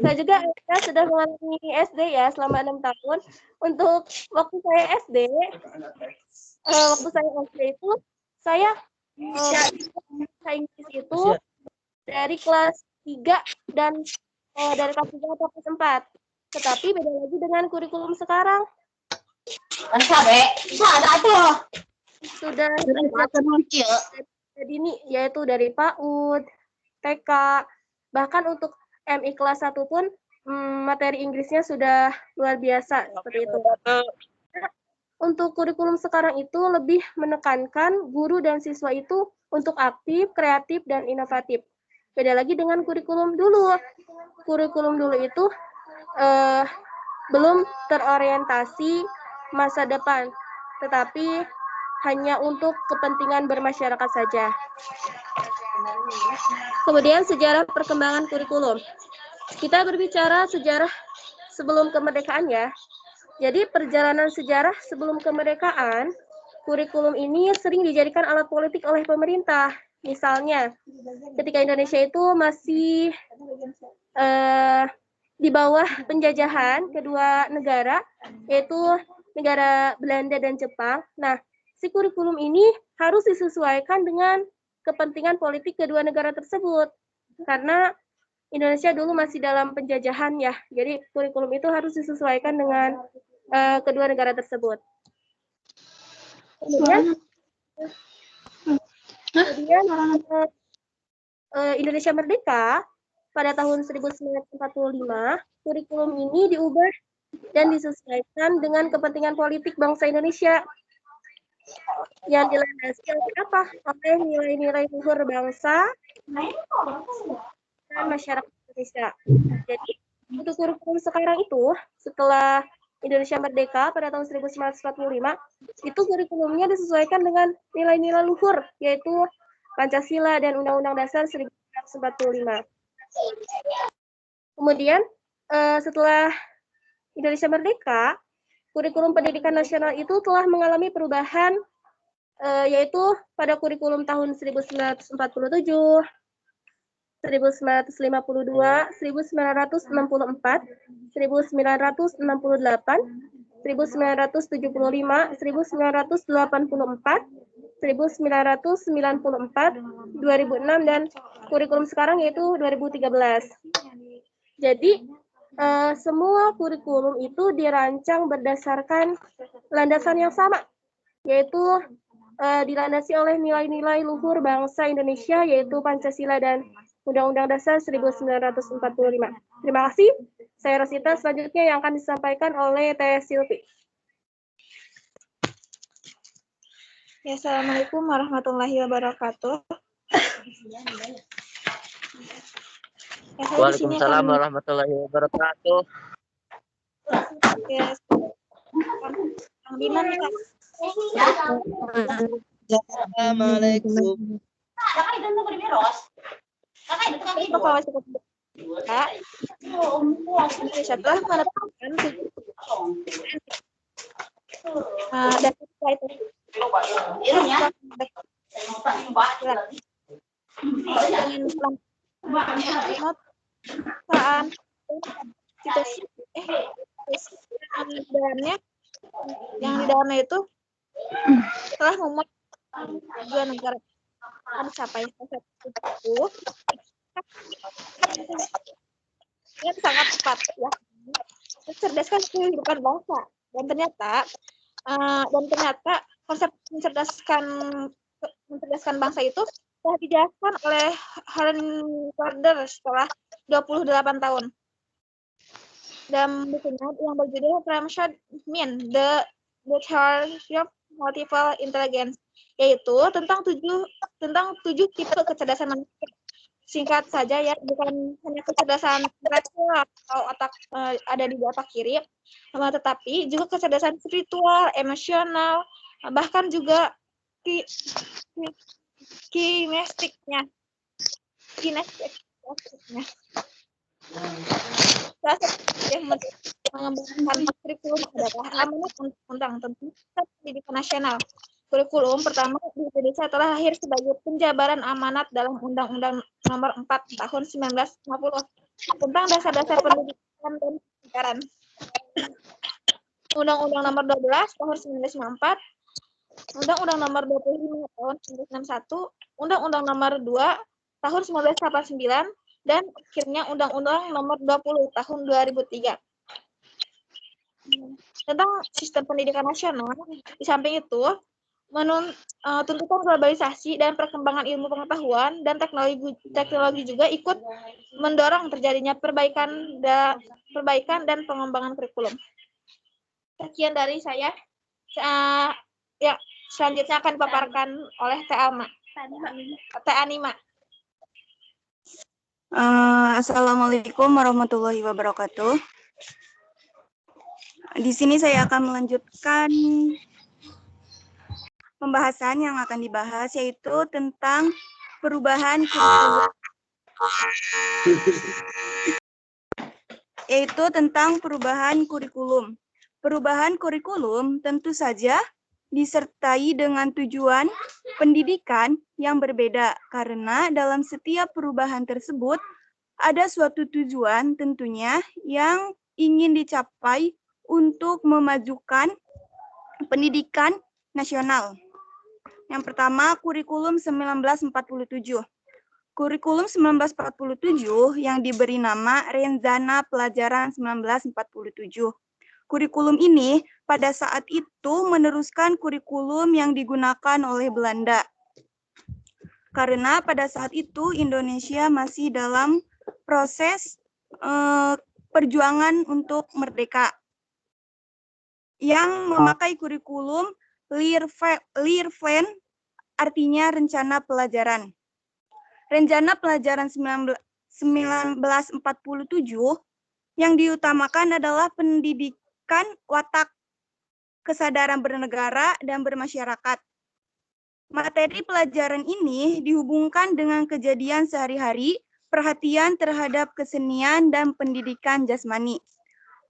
saya juga sudah mengalami SD ya selama 6 tahun. Untuk waktu saya SD itu saya bahasa Inggris itu dari kelas 3 dan dari kelas 3 atau kelas 4. Tetapi beda lagi dengan kurikulum sekarang. Sudah dini, yaitu dari PAUD, TK, bahkan untuk MI kelas 1 pun materi Inggrisnya sudah luar biasa seperti itu. Untuk kurikulum sekarang itu lebih menekankan guru dan siswa itu untuk aktif, kreatif, dan inovatif. Beda lagi dengan kurikulum dulu. Kurikulum dulu itu belum terorientasi masa depan, tetapi hanya untuk kepentingan bermasyarakat saja. Kemudian sejarah perkembangan kurikulum. Kita berbicara sejarah sebelum kemerdekaan ya. Jadi perjalanan sejarah sebelum kemerdekaan, kurikulum ini sering dijadikan alat politik oleh pemerintah. Misalnya, ketika Indonesia itu masih di bawah penjajahan kedua negara, yaitu negara Belanda dan Jepang. Nah, si kurikulum ini harus disesuaikan dengan kepentingan politik kedua negara tersebut. Karena Indonesia dulu masih dalam penjajahan ya, jadi kurikulum itu harus disesuaikan dengan kedua negara tersebut. Kemudian Indonesia merdeka pada tahun 1945, kurikulum ini diubah dan disesuaikan dengan kepentingan politik bangsa Indonesia yang dilandasi oleh apa? Oleh nilai-nilai luhur bangsa dan masyarakat Indonesia. Jadi untuk kurikulum sekarang itu, setelah Indonesia merdeka pada tahun 1945, itu kurikulumnya disesuaikan dengan nilai-nilai luhur, yaitu Pancasila dan Undang-Undang Dasar 1945. Kemudian setelah Indonesia merdeka, kurikulum pendidikan nasional itu telah mengalami perubahan, yaitu pada kurikulum tahun 1947, 1952, 1964, 1968, 1975, 1984, 1994, 1994, 2006, dan kurikulum sekarang yaitu 2013. Jadi, semua kurikulum itu dirancang berdasarkan landasan yang sama, yaitu dilandasi oleh nilai-nilai luhur bangsa Indonesia, yaitu Pancasila dan Undang-Undang Dasar 1945. Terima kasih. Saya Rosita, selanjutnya yang akan disampaikan oleh Teh Silvi. Ya, Assalamualaikum warahmatullahi wabarakatuh. Ya, Waalaikumsalam warahmatullahi wabarakatuh. Ya, Bang Diman, Assalamualaikum. Indonesia telah menetapkan dan itu yang di dalamnya itu telah memuat dua negara mencapai itu yang sangat tepat ya, mencerdaskan kehidupan bangsa, dan ternyata konsep mencerdaskan bangsa itu telah dijelaskan oleh Helen Carter setelah 28 tahun. Dan bukunya yang berjudul Transmission The Theory of Multiple Intelligence, yaitu tentang tujuh tipe kecerdasan manusia. Singkat saja ya, bukan hanya kecerdasan intelektual atau otak ada di otak kiri, tetapi juga kecerdasan spiritual, emosional, bahkan juga kinestiknya. Salah satu yang mengembangkan kurikulum adalah amanat undang-undang tentang pendidikan nasional. Kurikulum pertama di Indonesia telah lahir sebagai penjabaran amanat dalam Undang-Undang Nomor 4 Tahun 1950 tentang dasar-dasar pendidikan dan pendidikan. Undang-Undang Nomor 12 Tahun 1994, Undang-Undang Nomor 25 Tahun 1961, Undang-Undang Nomor 2 Tahun 1989, dan akhirnya Undang-Undang Nomor 20 Tahun 2003. Tentang sistem pendidikan nasional, di samping itu, tuntutan globalisasi dan perkembangan ilmu pengetahuan dan teknologi juga ikut mendorong terjadinya perbaikan dan pengembangan kurikulum. Sekian dari saya. Ya, selanjutnya akan dipaparkan oleh Teh Anima. Assalamualaikum warahmatullahi wabarakatuh. Di sini saya akan melanjutkan pembahasan yang akan dibahas, yaitu tentang perubahan kurikulum. Perubahan kurikulum tentu saja disertai dengan tujuan pendidikan yang berbeda, karena dalam setiap perubahan tersebut ada suatu tujuan tentunya yang ingin dicapai untuk memajukan pendidikan nasional. Yang pertama, kurikulum 1947. Kurikulum 1947 yang diberi nama Rencana Pelajaran 1947. Kurikulum ini pada saat itu meneruskan kurikulum yang digunakan oleh Belanda. Karena pada saat itu Indonesia masih dalam proses perjuangan untuk merdeka. Yang memakai kurikulum Leerplan, artinya rencana pelajaran. Rencana Pelajaran 1947 yang diutamakan adalah pendidikan watak, kesadaran bernegara, dan bermasyarakat. Materi pelajaran ini dihubungkan dengan kejadian sehari-hari, perhatian terhadap kesenian, dan pendidikan jasmani.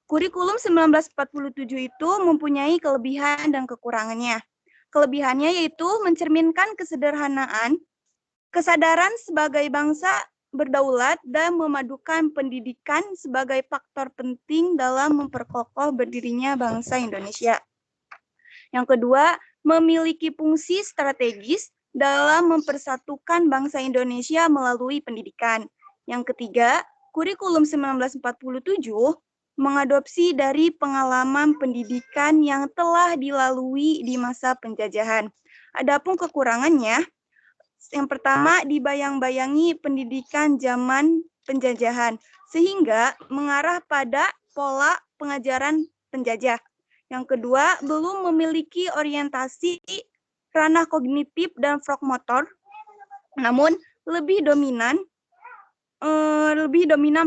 Kurikulum 1947 itu mempunyai kelebihan dan kekurangannya. Kelebihannya yaitu mencerminkan kesederhanaan, kesadaran sebagai bangsa berdaulat, dan memadukan pendidikan sebagai faktor penting dalam memperkokoh berdirinya bangsa Indonesia. Yang kedua, memiliki fungsi strategis dalam mempersatukan bangsa Indonesia melalui pendidikan. Yang ketiga, kurikulum 1947 mengadopsi dari pengalaman pendidikan yang telah dilalui di masa penjajahan. Adapun kekurangannya, yang pertama, dibayang-bayangi pendidikan zaman penjajahan, sehingga mengarah pada pola pengajaran penjajah. Yang kedua, belum memiliki orientasi ranah kognitif dan motor, namun lebih dominan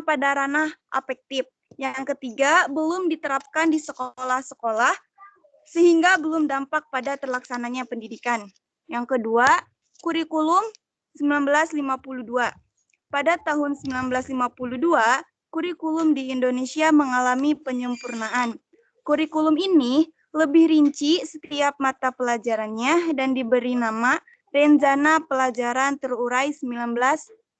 pada ranah afektif. Yang ketiga, belum diterapkan di sekolah-sekolah, sehingga belum dampak pada terlaksananya pendidikan. Yang kedua, kurikulum 1952. Pada tahun 1952, kurikulum di Indonesia mengalami penyempurnaan. Kurikulum ini lebih rinci setiap mata pelajarannya dan diberi nama Rencana Pelajaran Terurai 1952.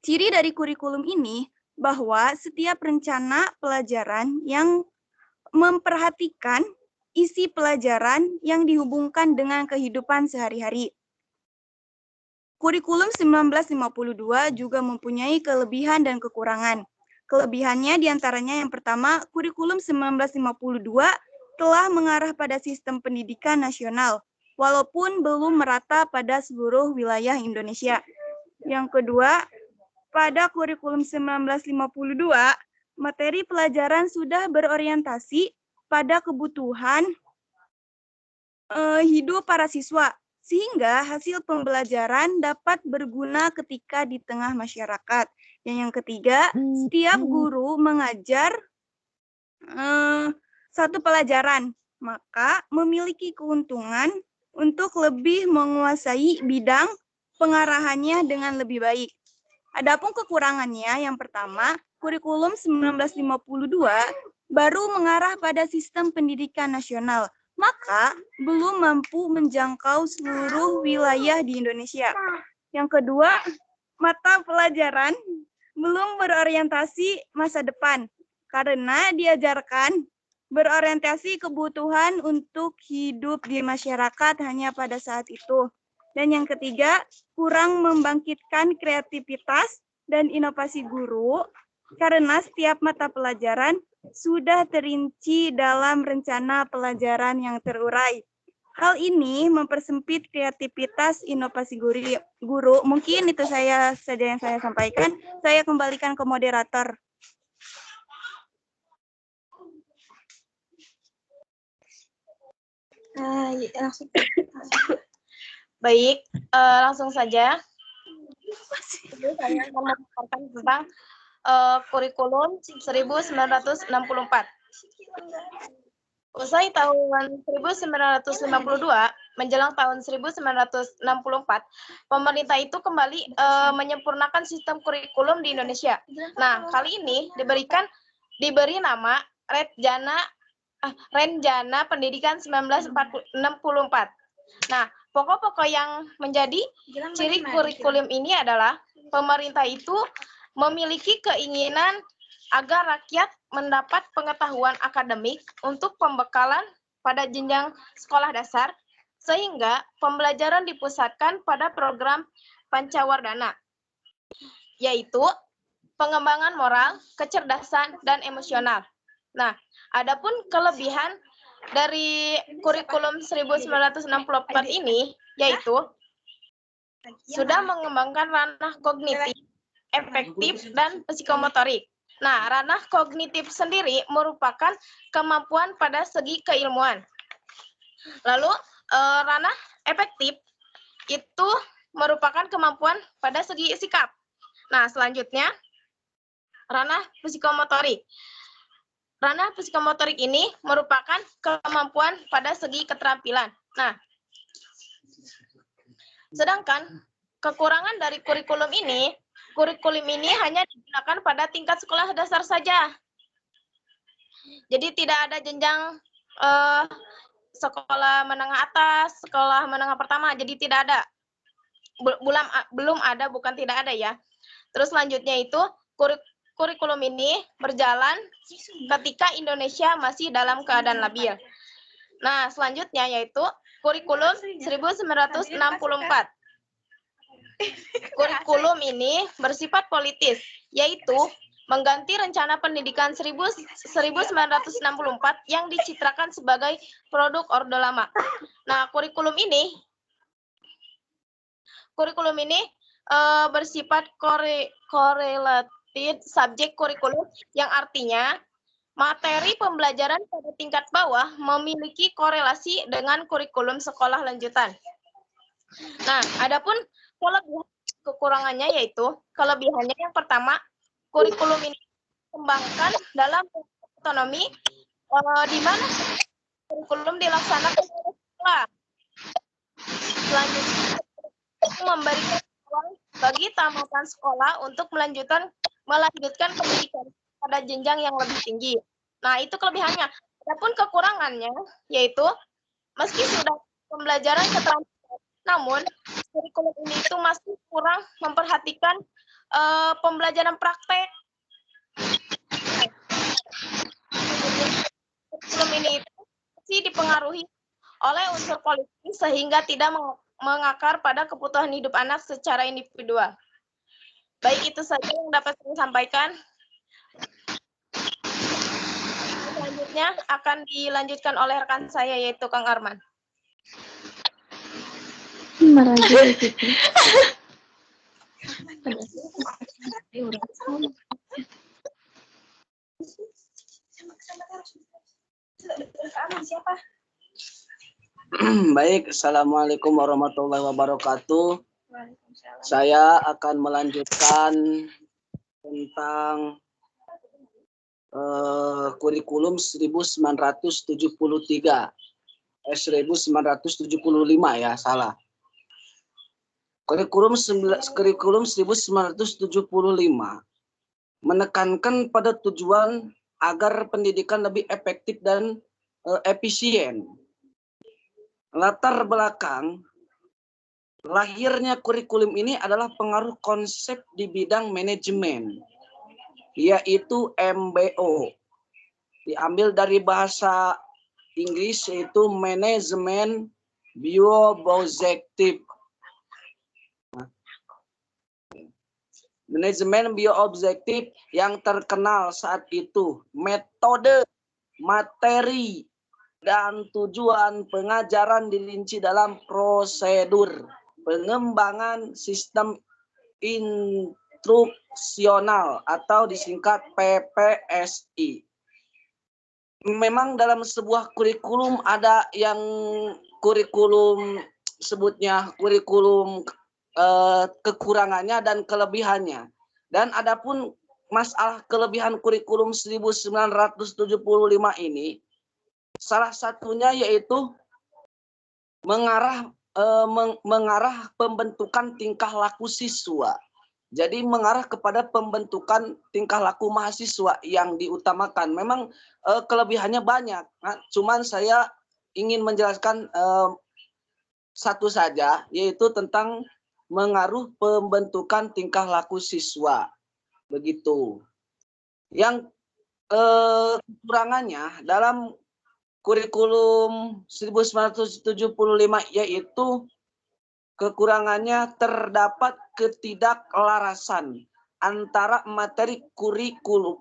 Ciri dari kurikulum ini bahwa setiap rencana pelajaran yang memperhatikan isi pelajaran yang dihubungkan dengan kehidupan sehari-hari. Kurikulum 1952 juga mempunyai kelebihan dan kekurangan. Kelebihannya diantaranya yang pertama, kurikulum 1952 telah mengarah pada sistem pendidikan nasional, walaupun belum merata pada seluruh wilayah Indonesia. Yang kedua, pada kurikulum 1952, materi pelajaran sudah berorientasi pada kebutuhan hidup para siswa, sehingga hasil pembelajaran dapat berguna ketika di tengah masyarakat. Dan yang ketiga, setiap guru mengajar satu pelajaran, maka memiliki keuntungan untuk lebih menguasai bidang pengarahannya dengan lebih baik. Adapun kekurangannya, yang pertama, kurikulum 1952 baru mengarah pada sistem pendidikan nasional, maka belum mampu menjangkau seluruh wilayah di Indonesia. Yang kedua, mata pelajaran belum berorientasi masa depan, karena diajarkan berorientasi kebutuhan untuk hidup di masyarakat hanya pada saat itu. Dan yang ketiga, kurang membangkitkan kreativitas dan inovasi guru, karena setiap mata pelajaran sudah terinci dalam rencana pelajaran yang terurai. Hal ini mempersempit kreativitas inovasi guru. Mungkin itu saja yang saya sampaikan. Saya kembalikan ke moderator. Baik, langsung saja. Saya akan memaparkan tentang kurikulum 1964. Usai tahun 1952, menjelang tahun 1964, pemerintah itu kembali menyempurnakan sistem kurikulum di Indonesia. Nah, kali ini diberi nama Renjana Pendidikan 1964. Nah, pokok-pokok yang menjadi ciri kurikulum ini adalah pemerintah itu memiliki keinginan agar rakyat mendapat pengetahuan akademik untuk pembekalan pada jenjang sekolah dasar, sehingga pembelajaran dipusatkan pada program Pancawardhana, yaitu pengembangan moral, kecerdasan, dan emosional. Nah, adapun kelebihan dari kurikulum 1964 ini, yaitu sudah mengembangkan ranah kognitif, efektif, dan psikomotorik. Nah, ranah kognitif sendiri merupakan kemampuan pada segi keilmuan. Lalu, ranah efektif itu merupakan kemampuan pada segi sikap. Nah, selanjutnya, ranah psikomotorik. Ranah psikomotorik ini merupakan kemampuan pada segi keterampilan. Nah, sedangkan kekurangan dari kurikulum ini hanya digunakan pada tingkat sekolah dasar saja. Jadi tidak ada jenjang sekolah menengah atas, sekolah menengah pertama, jadi tidak ada. Belum ada, bukan tidak ada ya. Terus selanjutnya itu kurikulum ini berjalan ketika Indonesia masih dalam keadaan labil. Nah, selanjutnya yaitu kurikulum 1964. Kurikulum ini bersifat politis, yaitu mengganti rencana pendidikan 1964 yang dicitrakan sebagai produk Orde Lama. Nah, kurikulum ini bersifat korelatif subjek kurikulum, yang artinya materi pembelajaran pada tingkat bawah memiliki korelasi dengan kurikulum sekolah lanjutan. Nah, adapun kekurangannya yaitu kelebihannya yang pertama, kurikulum ini dikembangkan dalam otonomi di mana kurikulum dilaksanakan oleh sekolah. Selanjutnya, memberikan ruang bagi tamatan sekolah untuk melanjutkan pendidikan pada jenjang yang lebih tinggi. Nah, itu kelebihannya. Adapun kekurangannya yaitu meski sudah pembelajaran keterampilan, namun kurikulum ini itu masih kurang memperhatikan pembelajaran praktek. Kurikulum ini itu masih dipengaruhi oleh unsur politik sehingga tidak mengakar pada kebutuhan hidup anak secara individual. Baik, itu saja yang dapat saya sampaikan. Selanjutnya akan dilanjutkan oleh rekan saya, yaitu Kang Arman. Baik, Assalamualaikum warahmatullahi wabarakatuh. Saya akan melanjutkan tentang kurikulum 1975 ya, salah. Kurikulum 1975 menekankan pada tujuan agar pendidikan lebih efektif dan efisien. Latar belakang lahirnya kurikulum ini adalah pengaruh konsep di bidang manajemen, yaitu MBO. Diambil dari bahasa Inggris, yaitu Management Bio-Objective. Manajemen bio-objektif yang terkenal saat itu, metode, materi, dan tujuan pengajaran dirinci dalam prosedur pengembangan sistem instruksional atau disingkat PPSI. Memang dalam sebuah kurikulum ada yang kurikulum sebutnya kurikulum kekurangannya dan kelebihannya. Dan adapun masalah kelebihan kurikulum 1975 ini, salah satunya yaitu mengarah pembentukan tingkah laku siswa. Jadi mengarah kepada pembentukan tingkah laku mahasiswa yang diutamakan. Memang kelebihannya banyak, cuman saya ingin menjelaskan satu saja, yaitu tentang mengaruh pembentukan tingkah laku siswa. Begitu. Yang kekurangannya dalam kurikulum 1975 yaitu kekurangannya terdapat ketidaklarasan antara materi kurikulum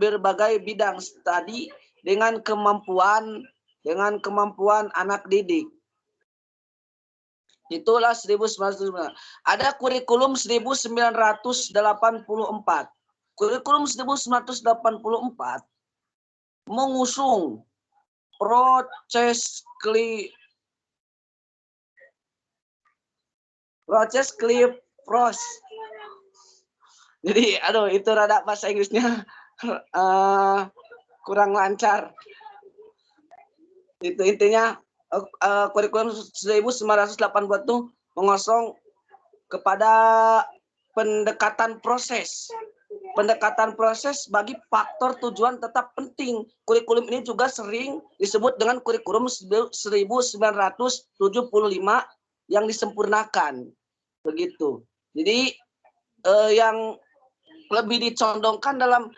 berbagai bidang studi dengan kemampuan anak didik. Itulah 1995. Ada kurikulum 1984. Kurikulum 1984 mengusung proses Cliff-Ross. Jadi, itu rada bahasa Inggrisnya kurang lancar. Itu intinya kurikulum 1984 itu mengosong kepada pendekatan proses bagi faktor tujuan tetap penting. Kurikulum ini juga sering disebut dengan kurikulum 1975 yang disempurnakan. Begitu. Jadi yang lebih dicondongkan dalam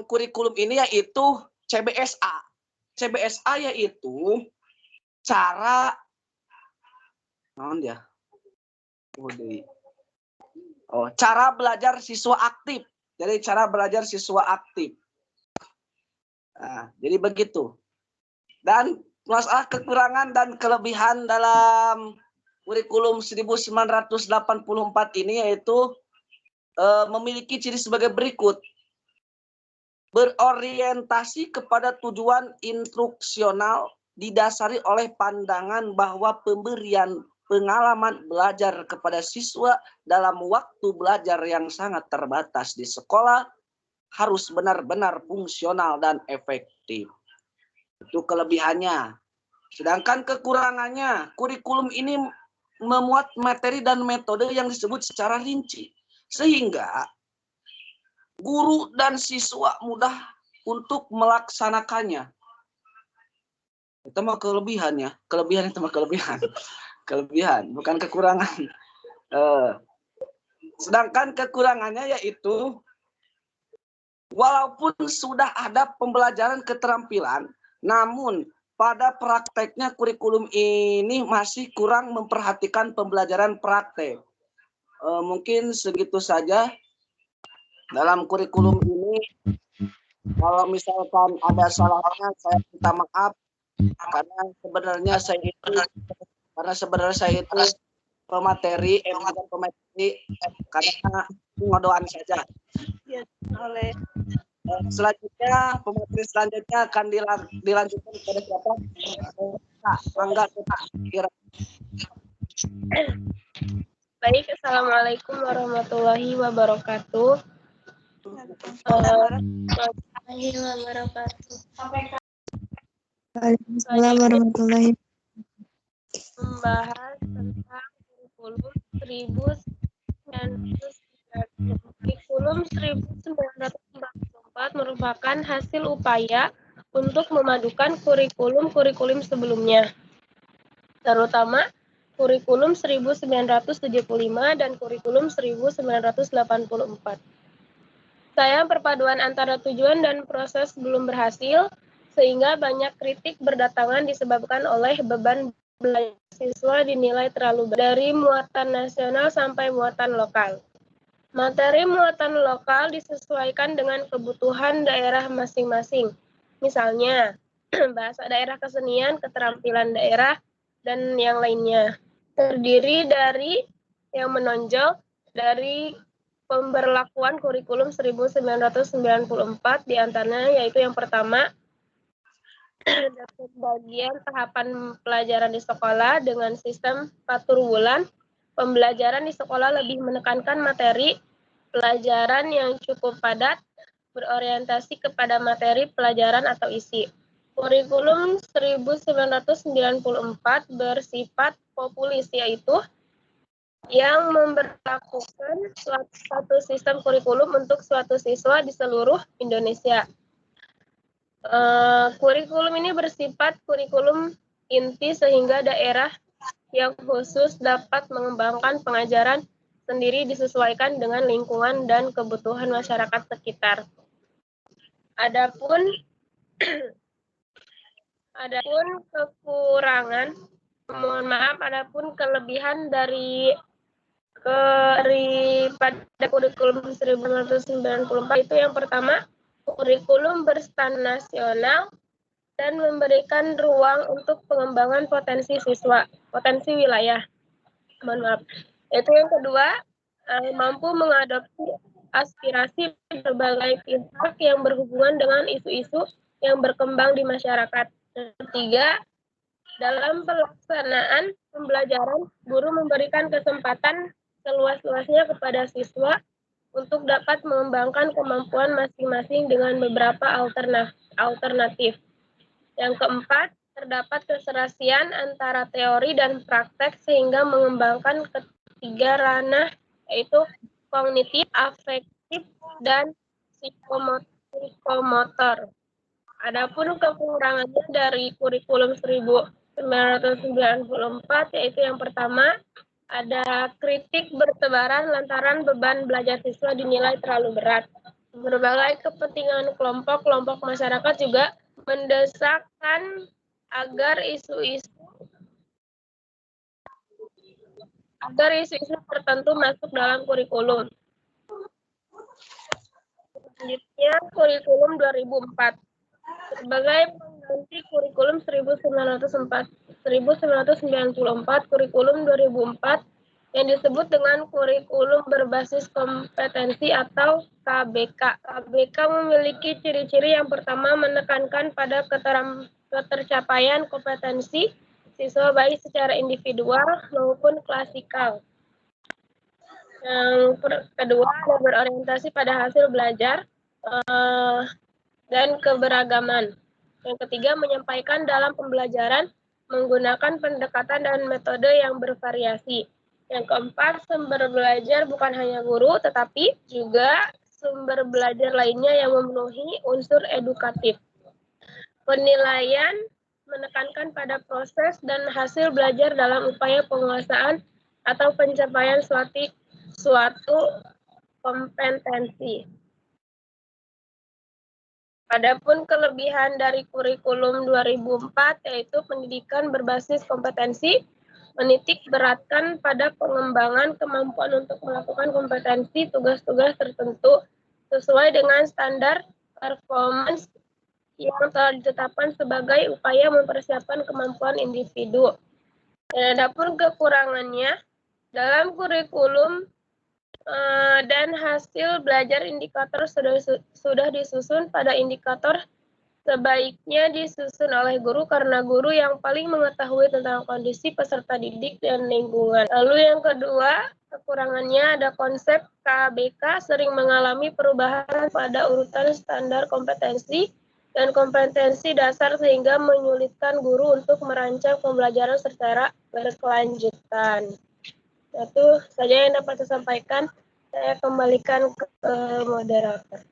kurikulum ini yaitu CBSA. CBSA yaitu cara cara belajar siswa aktif. Jadi cara belajar siswa aktif. Nah, jadi begitu. Dan masalah kekurangan dan kelebihan dalam kurikulum 1984 ini yaitu memiliki ciri sebagai berikut. Berorientasi kepada tujuan instruksional didasari oleh pandangan bahwa pemberian pengalaman belajar kepada siswa dalam waktu belajar yang sangat terbatas di sekolah harus benar-benar fungsional dan efektif. Itu kelebihannya. Sedangkan kekurangannya, kurikulum ini memuat materi dan metode yang disebut secara rinci. Sehingga guru dan siswa mudah untuk melaksanakannya. Itu mah kelebihannya. Kelebihan itu mah kelebihan. Kelebihan, bukan kekurangan. Sedangkan kekurangannya yaitu walaupun sudah ada pembelajaran keterampilan, namun pada prakteknya kurikulum ini masih kurang memperhatikan pembelajaran praktek. Mungkin segitu saja dalam kurikulum ini. Kalau misalkan ada salahnya, saya minta maaf karena sebenarnya saya itu pemateri karena ngodoan saja. Ya, oleh Selanjutnya pemateri selanjutnya akan dilanjutkan kepada siapa? Mangga kira. baik, assalamualaikum warahmatullahi wabarakatuh. Waalaikumsalam warahmatullahi Membahas tentang kurikulum 1944 merupakan hasil upaya untuk memadukan kurikulum sebelumnya, terutama kurikulum 1975 dan kurikulum 1984. Sayang perpaduan antara tujuan dan proses belum berhasil, sehingga banyak kritik berdatangan disebabkan oleh beban belajar siswa dinilai terlalu berat, dari muatan nasional sampai muatan lokal. Materi muatan lokal disesuaikan dengan kebutuhan daerah masing-masing. Misalnya, bahasa daerah, kesenian, keterampilan daerah, dan yang lainnya. Terdiri dari yang menonjol dari pemberlakuan kurikulum 1994, diantaranya yaitu yang pertama, bagian tahapan pelajaran di sekolah dengan sistem patur wulan. Pembelajaran di sekolah lebih menekankan materi pelajaran yang cukup padat, berorientasi kepada materi pelajaran atau isi. Kurikulum 1994 bersifat populis, yaitu yang memberlakukan suatu sistem kurikulum untuk suatu siswa di seluruh Indonesia. Kurikulum ini bersifat kurikulum inti sehingga daerah yang khusus dapat mengembangkan pengajaran sendiri disesuaikan dengan lingkungan dan kebutuhan masyarakat sekitar. Adapun kekurangan, mohon maaf, adapun kelebihan pada kurikulum 1994 itu yang pertama, kurikulum berstandar nasional dan memberikan ruang untuk pengembangan potensi wilayah. Mohon maaf. Itu yang kedua, mampu mengadopsi aspirasi berbagai pihak yang berhubungan dengan isu-isu yang berkembang di masyarakat. Ketiga, dalam pelaksanaan pembelajaran, guru memberikan kesempatan seluas-luasnya kepada siswa untuk dapat mengembangkan kemampuan masing-masing dengan beberapa alternatif. Yang keempat, terdapat keserasian antara teori dan praktek sehingga mengembangkan ketiga ranah, yaitu kognitif, afektif, dan psikomotor. Adapun kekurangannya dari kurikulum 1994, yaitu yang pertama, ada kritik bertebaran lantaran beban belajar siswa dinilai terlalu berat. Berbagai kepentingan kelompok masyarakat juga mendesakkan agar isu-isu tertentu masuk dalam kurikulum. Selanjutnya, kurikulum 2004. Sebagai pengganti kurikulum 1994, kurikulum 2004 yang disebut dengan kurikulum berbasis kompetensi atau KBK. KBK memiliki ciri-ciri yang pertama menekankan pada ketercapaian kompetensi siswa baik secara individual maupun klasikal. Yang kedua, berorientasi pada hasil belajar dan keberagaman. Yang ketiga, menyampaikan dalam pembelajaran menggunakan pendekatan dan metode yang bervariasi. Yang keempat, sumber belajar bukan hanya guru, tetapi juga sumber belajar lainnya yang memenuhi unsur edukatif. Penilaian menekankan pada proses dan hasil belajar dalam upaya penguasaan atau pencapaian suatu kompetensi. Adapun kelebihan dari kurikulum 2004 yaitu pendidikan berbasis kompetensi, menitik beratkan pada pengembangan kemampuan untuk melakukan kompetensi tugas-tugas tertentu sesuai dengan standar performance yang telah ditetapkan sebagai upaya mempersiapkan kemampuan individu. Dan adapun kekurangannya, dalam kurikulum dan hasil belajar indikator sudah disusun pada indikator sebaiknya disusun oleh guru karena guru yang paling mengetahui tentang kondisi peserta didik dan lingkungan. Lalu yang kedua, kekurangannya ada konsep KBK sering mengalami perubahan pada urutan standar kompetensi dan kompetensi dasar sehingga menyulitkan guru untuk merancang pembelajaran secara berkelanjutan. Itu saja yang dapat saya sampaikan. Saya kembalikan ke moderator.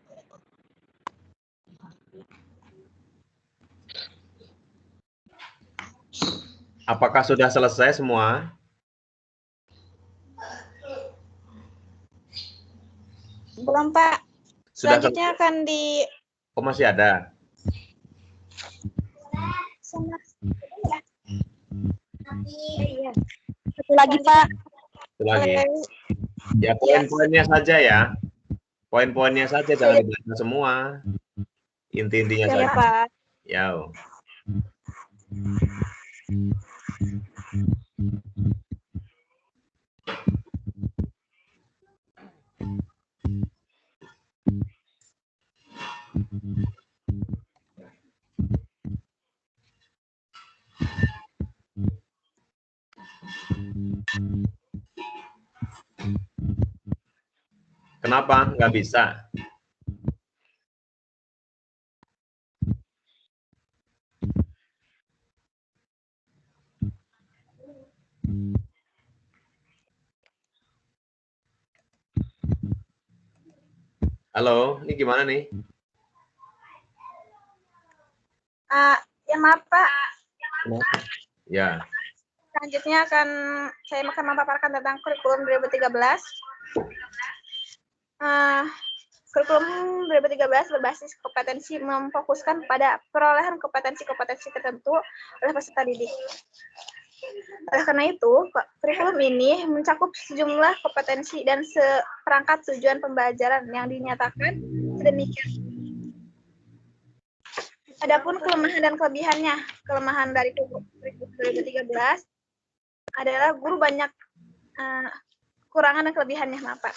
Apakah sudah selesai semua? Belum, Pak. Sudah Selanjutnya akan di... Oh, masih ada? Satu lagi, Pak. Satu lagi. Ya, poin-poinnya saja ya. Poin-poinnya saja, jangan dibaca semua. Inti-intinya saja. Ya, Pak. Ya. Kenapa nggak bisa? Halo, ini gimana nih? Yang maaf Pak, Ya. selanjutnya saya akan memaparkan tentang kurikulum 2013. Kurikulum 2013 berbasis kompetensi memfokuskan pada perolehan kompetensi-kompetensi tertentu oleh peserta didik. Oleh karena itu, kurikulum ini mencakup sejumlah kompetensi dan seperangkat tujuan pembelajaran yang dinyatakan sedemikian. Adapun kelemahan dan kelebihannya, kelemahan dari kurikulum 2013 adalah guru banyak kekurangan dan kelebihannya, maaf Pak.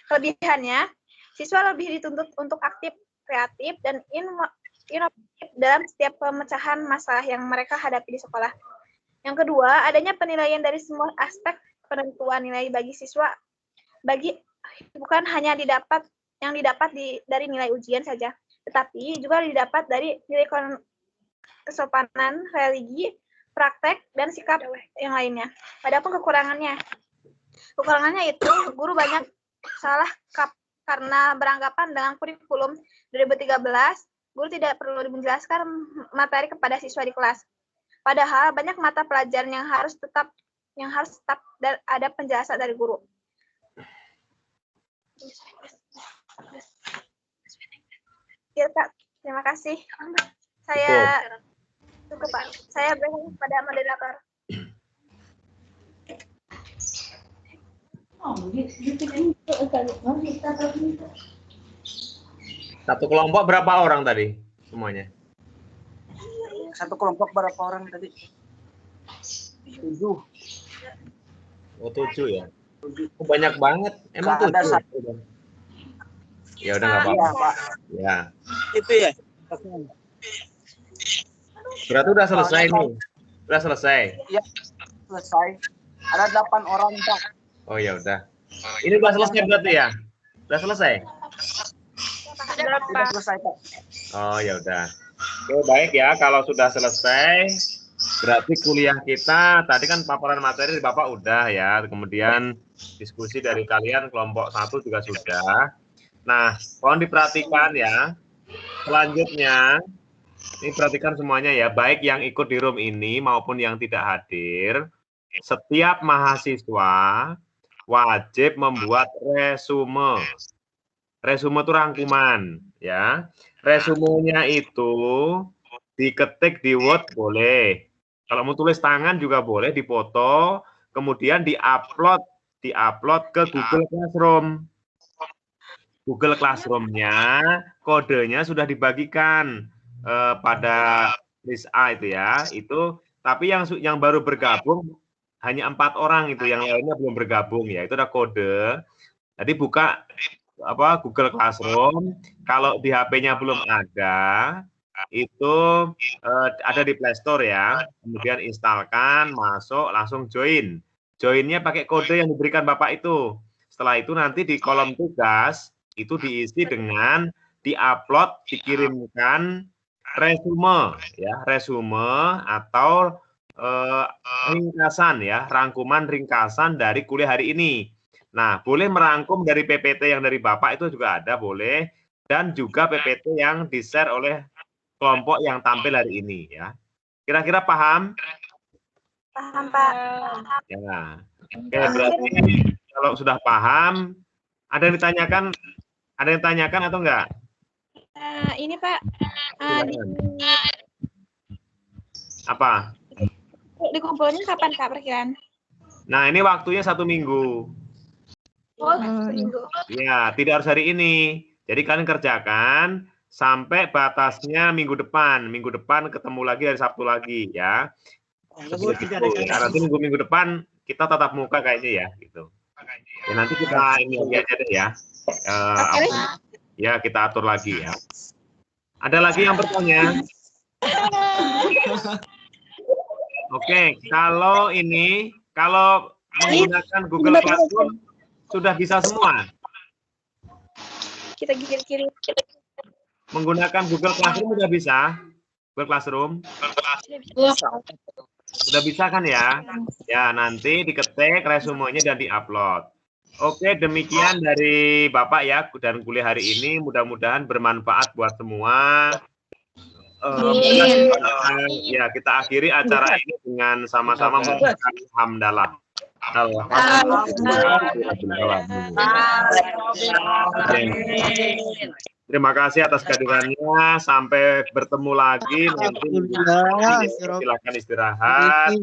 Kelebihannya, siswa lebih dituntut untuk aktif, kreatif, dan inovatif dalam setiap pemecahan masalah yang mereka hadapi di sekolah. Yang kedua, adanya penilaian dari semua aspek penentuan nilai bagi siswa, bukan hanya yang didapat dari nilai ujian saja, tetapi juga didapat dari nilai kesopanan, religi, praktek, dan sikap yang lainnya. Adapun kekurangannya itu guru banyak salah karena beranggapan dengan kurikulum 2013, guru tidak perlu menjelaskan materi kepada siswa di kelas. Padahal banyak mata pelajaran yang harus tetap ada penjelasan dari guru. Ya, Pak. Terima kasih. Saya cukup, Pak. Saya berikan kepada moderator. Satu kelompok berapa orang tadi semuanya? Satu kelompok berapa orang tadi? 7. Oh, 7 ya. Oh, banyak banget. Emang Nggak ada 7. Ya udah nggak apa-apa. Pak. Ya. Itu ya. Berarti udah selesai nih. Udah selesai. Iya, selesai. Ada 8 orang, Pak. Oh ya udah. Ini udah selesai berarti ya? Udah selesai? Sudah selesai, Pak. Oh ya udah. Oke, baik ya. Kalau sudah selesai, berarti kuliah kita tadi kan paparan materi dari Bapak udah ya. Kemudian diskusi dari kalian kelompok 1 juga sudah. Nah, mohon diperhatikan ya. Selanjutnya, ini perhatikan semuanya ya, baik yang ikut di room ini maupun yang tidak hadir. Setiap mahasiswa wajib membuat resume. Resume itu rangkuman ya. Resumenya itu diketik di Word boleh. Kalau mau tulis tangan juga boleh, dipoto, kemudian diupload ke Google Classroom. Google Classroom-nya kodenya sudah dibagikan pada list A itu ya. Itu tapi yang baru bergabung hanya 4 orang itu, yang lainnya belum bergabung ya. Itu ada kode. Jadi buka Google Classroom, kalau di HP-nya belum ada, itu ada di Play Store ya. Kemudian instalkan, masuk, langsung join. Joinnya pakai kode yang diberikan Bapak itu. Setelah itu nanti di kolom tugas itu diisi dengan diupload, dikirimkan resume ya, resume atau ringkasan ya, rangkuman ringkasan dari kuliah hari ini. Nah, boleh merangkum dari PPT yang dari Bapak itu juga ada, boleh, dan juga PPT yang di-share oleh kelompok yang tampil hari ini ya. Kira-kira paham? Paham, Pak. Ya. Oke, berarti kalau sudah paham, ada yang ditanyakan? Ada yang tanyakan atau enggak? Ini Pak, Apa? dikumpulinnya kapan Kak perkiraan? Nah, ini waktunya 1 minggu. Oh, seminggu. Ya, tidak harus hari ini. Jadi kalian kerjakan sampai batasnya minggu depan. Minggu depan ketemu lagi hari Sabtu lagi ya. Nanti minggu depan kita tatap muka kayaknya ya gitu. Ya nanti kita ini aja deh ya. Ya kita atur lagi ya. Ada lagi yang bertanya? Oke, kalau menggunakan Google Classroom sudah bisa semua. Kita kiri-kiri. Menggunakan Google Classroom sudah bisa? Google Classroom? Udah bisa kan ya? Ya, nanti diketik resumenya dan diupload. Oke, demikian dari Bapak ya, dan kuliah hari ini. Mudah-mudahan bermanfaat buat semua. Ya, kita akhiri acara ini dengan sama-sama mengucapkan hamdalah. Terima kasih atas kehadirannya. Sampai bertemu lagi nanti. Silakan istirahat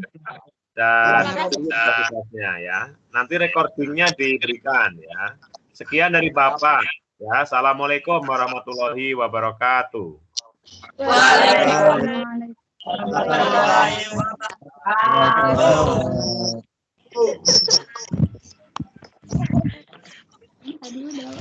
dan aktivitasnya ya. Nanti recordingnya diberikan ya. Sekian dari Bapak. Ya, assalamualaikum warahmatullahi wabarakatuh. Aduh,